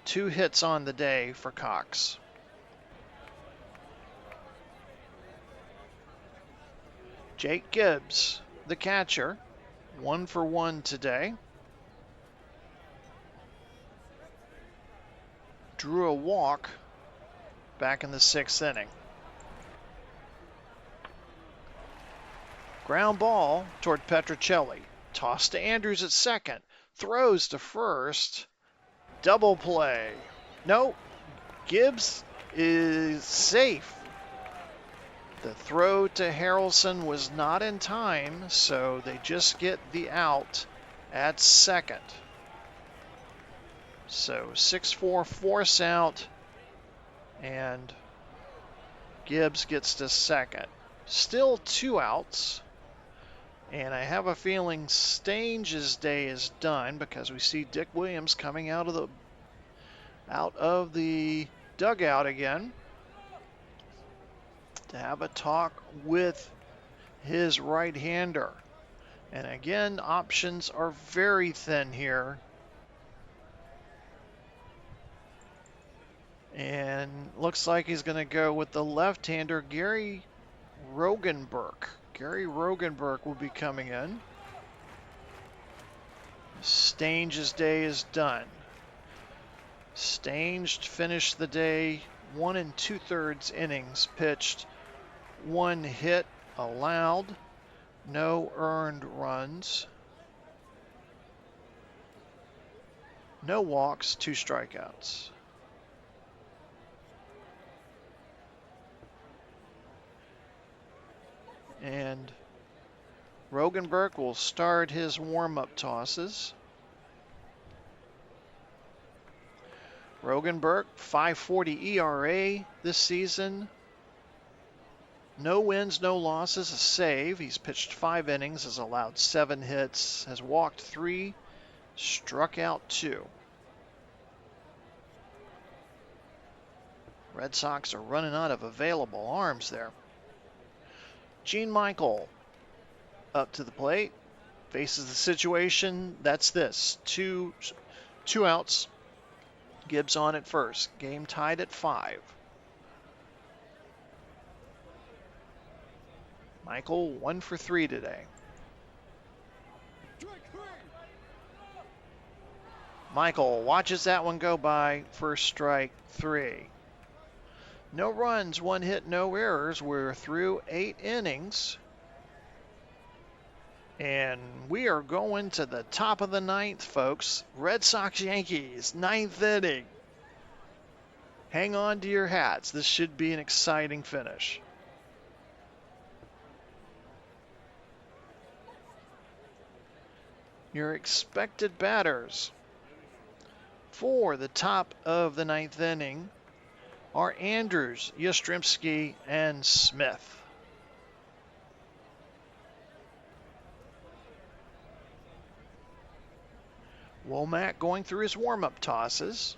2 hits on the day for Cox. Jake Gibbs, the catcher, 1 for 1 today. Drew a walk back in the 6th inning. Ground ball toward Petrocelli. Toss to Andrews at second. Throws to first. Double play. No, Gibbs is safe. The throw to Harrelson was not in time, so they just get the out at second. So 6-4 force out, and Gibbs gets to second. Still 2 outs, and I have a feeling Stange's day is done because we see Dick Williams coming out of the dugout again to have a talk with his right-hander. And again, options are very thin here. And looks like he's going to go with the left-hander, Gary Rogenberg. Gary Rogenberg will be coming in. Stange's day is done. Stange finished the day 1 2/3 innings pitched, 1 hit allowed, no earned runs, no walks, 2 strikeouts. And Rogenberg will start his warm-up tosses. Rogenberg, 5.40 ERA this season. No wins, no losses, a save. He's pitched 5 innings, has allowed 7 hits, has walked 3, struck out 2. Red Sox are running out of available arms there. Gene Michael up to the plate, faces the situation. That's this, two outs. Gibbs on at first. Game tied at 5. Michael 1 for 3 today. Michael watches that one go by. First strike, 3. No runs, 1 hit, no errors. We're through 8 innings. And we are going to the top of the 9th, folks. Red Sox Yankees, 9th inning. Hang on to your hats. This should be an exciting finish. Your expected batters for the top of the 9th inning are Andrews, Yastrzemski, and Smith. Womack going through his warm-up tosses,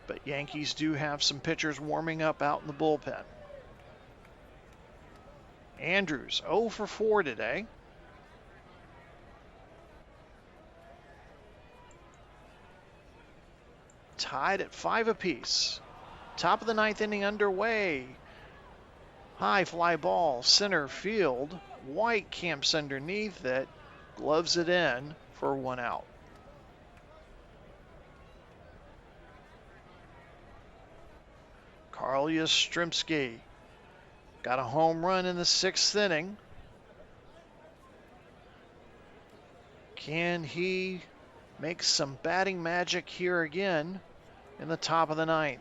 but Yankees do have some pitchers warming up out in the bullpen. Andrews 0 for 4 today. tied at 5 apiece. Top of the 9th inning underway. High fly ball, center field. White camps underneath it, gloves it in for 1 out. Carl Yastrzemski got a home run in the 6th inning. Can he make some batting magic here again in the top of the 9th?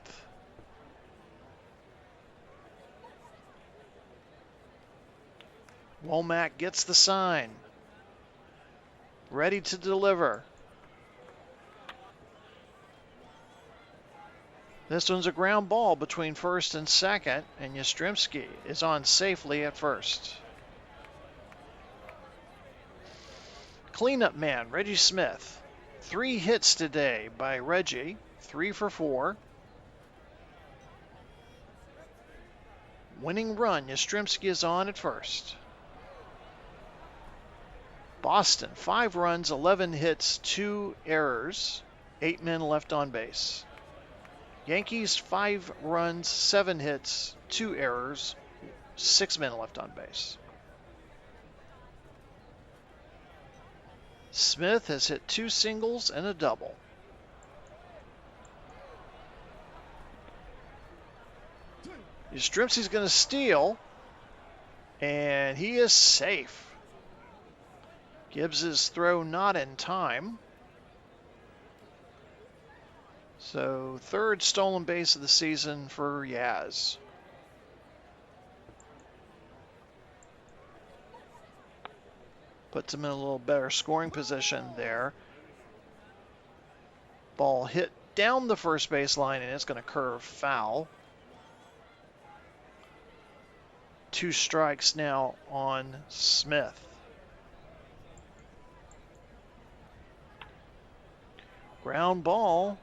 Womack gets the sign. Ready to deliver. This one's a ground ball between first and second, and Yastrzemski is on safely at first. Cleanup man, Reggie Smith. 3 hits today by Reggie, 3 for 4. Winning run, Yastrzemski is on at first. Boston, 5 runs, 11 hits, 2 errors, 8 men left on base. Yankees, 5 runs, 7 hits, 2 errors, 6 men left on base. Smith has hit 2 singles and a double. Yastrzemski's going to steal, and he is safe. Gibbs' his throw not in time. So 3rd stolen base of the season for Yaz. Puts him in a little better scoring position there. Ball hit down the first baseline, and it's going to curve foul. 2 strikes now on Smith. Ground ball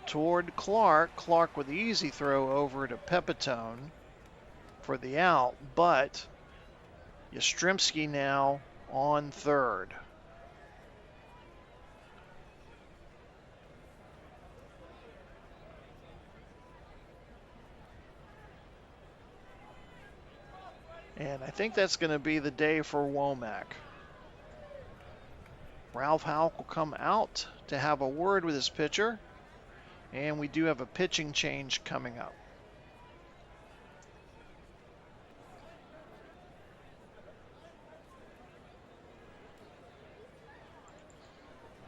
toward Clark. Clark with the easy throw over to Pepitone for the out, but Yastrzemski now on third. And I think that's going to be the day for Womack. Ralph Houck will come out to have a word with his pitcher. And we do have a pitching change coming up.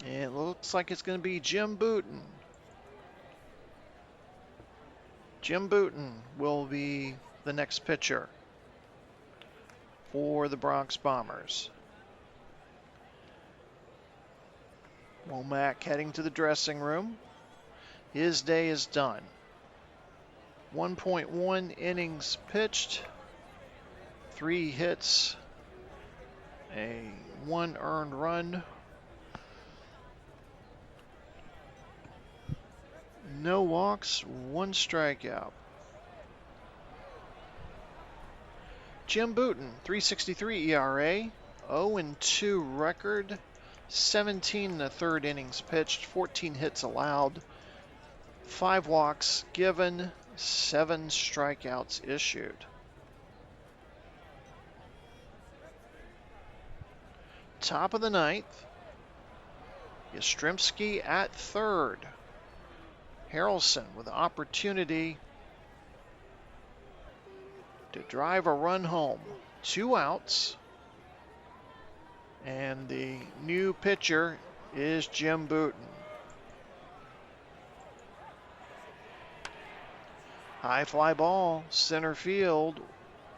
It looks like it's going to be Jim Booten. Jim Booten will be the next pitcher for the Bronx Bombers. Womack heading to the dressing room. His day is done. 1.1 innings pitched, 3 hits, a 1 earned run, no walks, 1 strikeout. Jim Booten, 3.63 ERA, 0-2 record, 17 1/3 innings pitched, 14 hits allowed, 5 walks given, 7 strikeouts issued. Top of the 9th, Yastrzemski at third. Harrelson with the opportunity to drive a run home. 2 outs. And the new pitcher is Jim Booten. High fly ball, center field.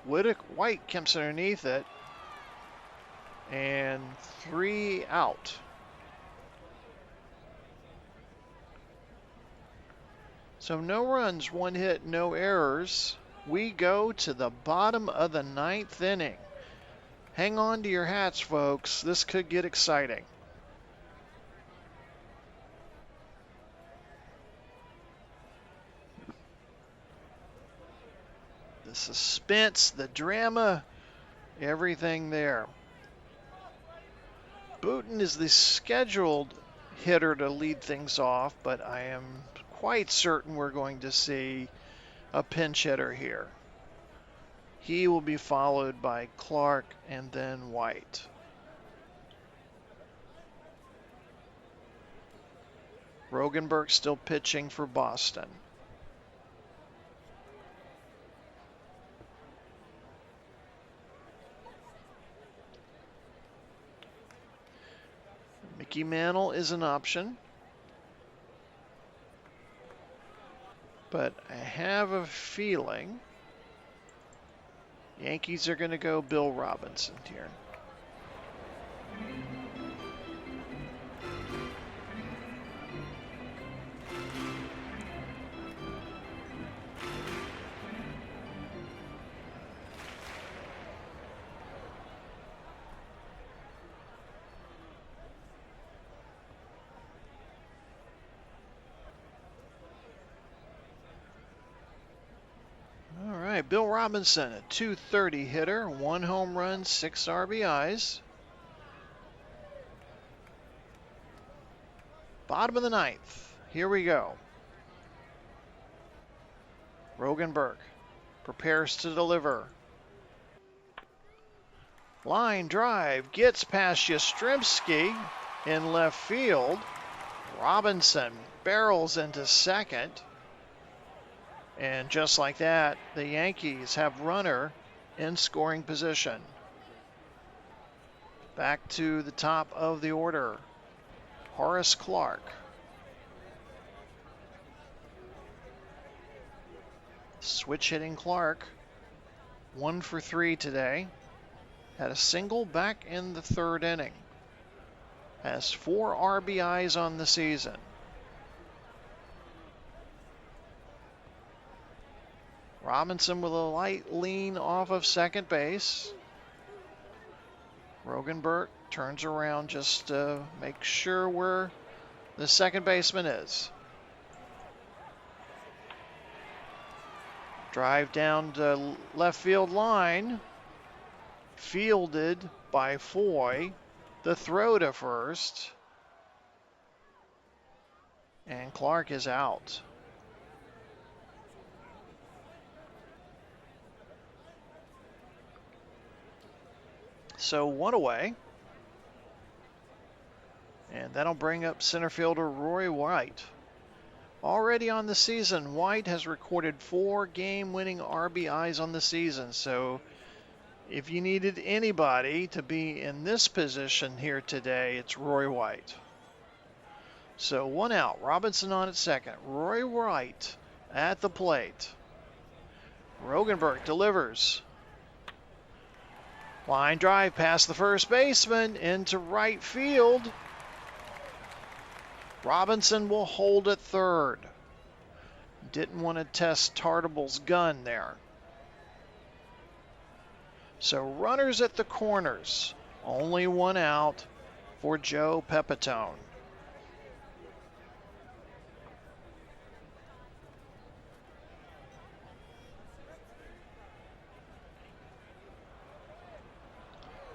White comes underneath it. And 3 out. So no runs, 1 hit, no errors. We go to the bottom of the 9th inning. Hang on to your hats, folks. This could get exciting. The suspense, the drama, everything there. Booten is the scheduled hitter to lead things off, but I am quite certain we're going to see a pinch hitter here. He will be followed by Clark and then White. Rogenberg still pitching for Boston. Mickey Mantle is an option. But I have a feeling Yankees are going to go Bill Robinson here. All right, Bill Robinson, a .230 hitter, 1 home run, 6 RBIs. Bottom of the 9th. Here we go. Rogenberg prepares to deliver. Line drive gets past Yastrzemski in left field. Robinson barrels into second. And just like that, the Yankees have runner in scoring position. Back to the top of the order, Horace Clark. Switch hitting Clark, 1 for 3 today. Had a single back in the 3rd inning. Has 4 RBIs on the season. Robinson with a light lean off of second base. Rogenberg turns around just to make sure where the second baseman is. Drive down to left field line. Fielded by Foy. The throw to first. And Clark is out. So 1 away. And that'll bring up center fielder Roy White. Already on the season, White has recorded 4 game-winning RBIs on the season. So if you needed anybody to be in this position here today, it's Roy White. So 1 out. Robinson on at second. Roy White at the plate. Rogenberg delivers. Line drive past the first baseman into right field. Robinson will hold at third. Didn't want to test Tartable's gun there. So runners at the corners. Only 1 out for Joe Pepitone.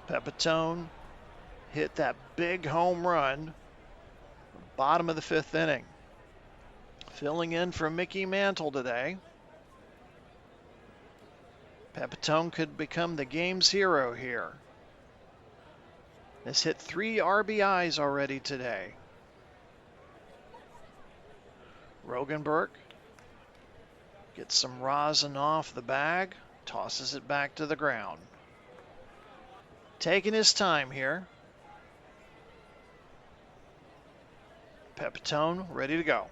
Pepitone hit that big home run, bottom of the 5th inning. Filling in for Mickey Mantle today. Pepitone could become the game's hero here. Has hit 3 RBIs already today. Rogenberg gets some rosin off the bag, tosses it back to the ground. Taking his time here. Pepitone ready to go.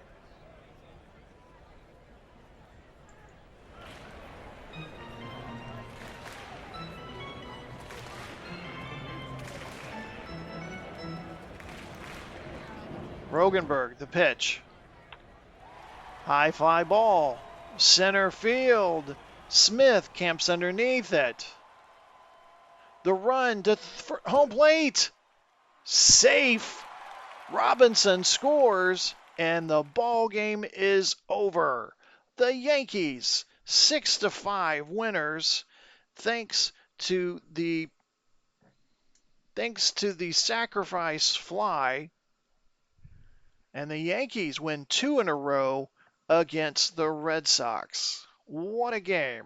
Rogenberg, the pitch. High fly ball. Center field. Smith camps underneath it. The run to home plate. Safe. Robinson scores, and the ball game is over. The Yankees 6-5 winners, thanks to the sacrifice fly, and the Yankees win 2 in a row against the Red Sox. What a game.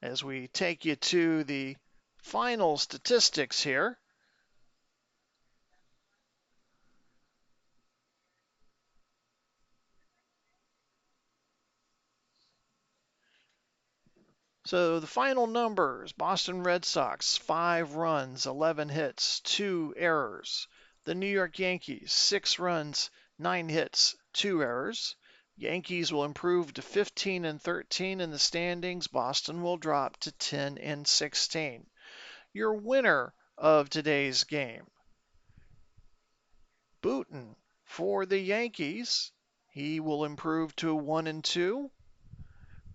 As we take you to the final statistics here. So the final numbers: Boston Red Sox, 5 runs, 11 hits, 2 errors. The New York Yankees, 6 runs, 9 hits, 2 errors. Yankees will improve to 15 and 13 in the standings. Boston will drop to 10 and 16. Your winner of today's game, Booten for the Yankees. He will improve to 1 and 2.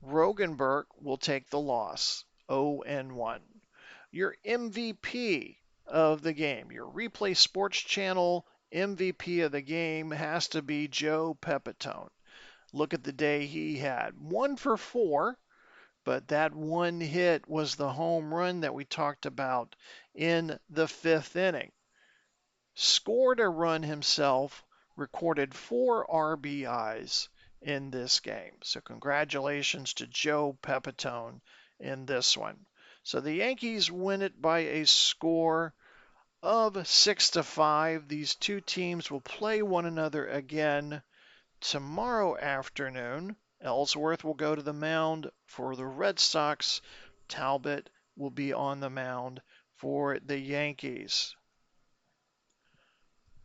Rogenberg will take the loss, 0 and 1. Your MVP of the game, your Replay Sports Channel MVP of the game has to be Joe Pepitone. Look at the day he had. 1 for 4, but that one hit was the home run that we talked about in the 5th inning. Scored a run himself, recorded 4 RBIs in this game. So congratulations to Joe Pepitone in this one. So the Yankees win it by a score of 6-5. These two teams will play one another again tomorrow afternoon. Ellsworth will go to the mound for the Red Sox. Talbot will be on the mound for the Yankees.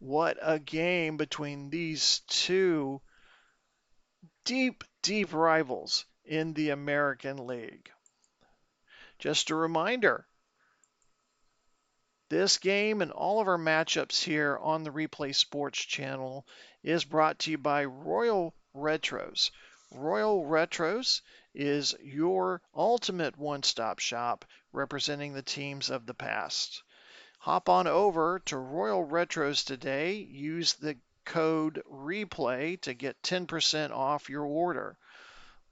What a game between these two deep, deep rivals in the American League. Just a reminder, this game and all of our matchups here on the Replay Sports Channel is brought to you by Royal Retros. Royal Retros is your ultimate one-stop shop representing the teams of the past. Hop on over to Royal Retros today. Use the code REPLAY to get 10% off your order.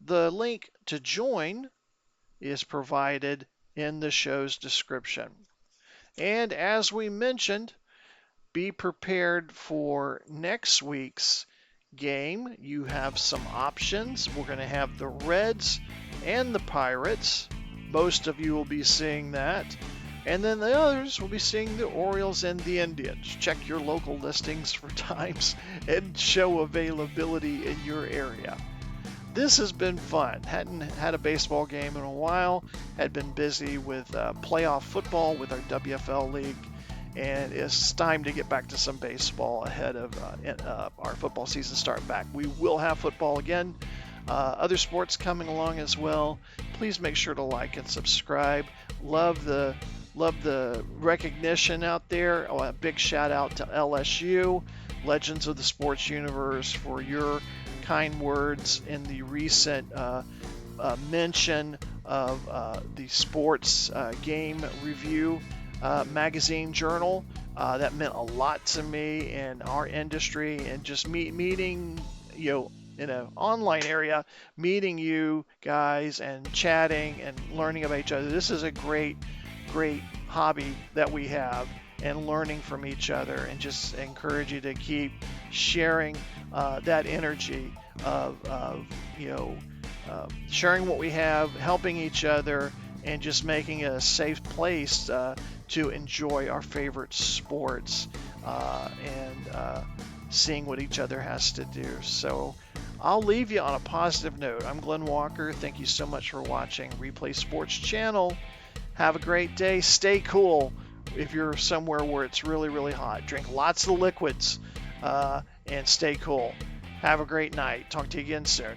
The link to join is provided in the show's description. And as we mentioned, be prepared for next week's game. You have some options. We're going to have the Reds and the Pirates. Most of you will be seeing that. And then the others will be seeing the Orioles and the Indians. Check your local listings for times and show availability in your area. This has been fun. Hadn't had a baseball game in a while. Had been busy with playoff football with our WFL league. And it's time to get back to some baseball ahead of our football season start back. We will have football again. Other sports coming along as well. Please make sure to like and subscribe. Love the recognition out there. Oh, a big shout out to LSU, Legends of the Sports Universe, for your kind words in the recent mention of the Sports Game Review magazine journal. That meant a lot to me in our industry, and just meeting, in an online area, meeting you guys and chatting and learning about each other. This is a great hobby that we have, and learning from each other, and just encourage you to keep sharing that energy of sharing what we have, helping each other, and just making it a safe place to enjoy our favorite sports and seeing what each other has to do. So I'll leave you on a positive note. I'm Glenn Walker. Thank you so much for watching Replay Sports Channel. Have a great day. Stay cool if you're somewhere where it's really, really hot. Drink lots of liquids and stay cool. Have a great night. Talk to you again soon.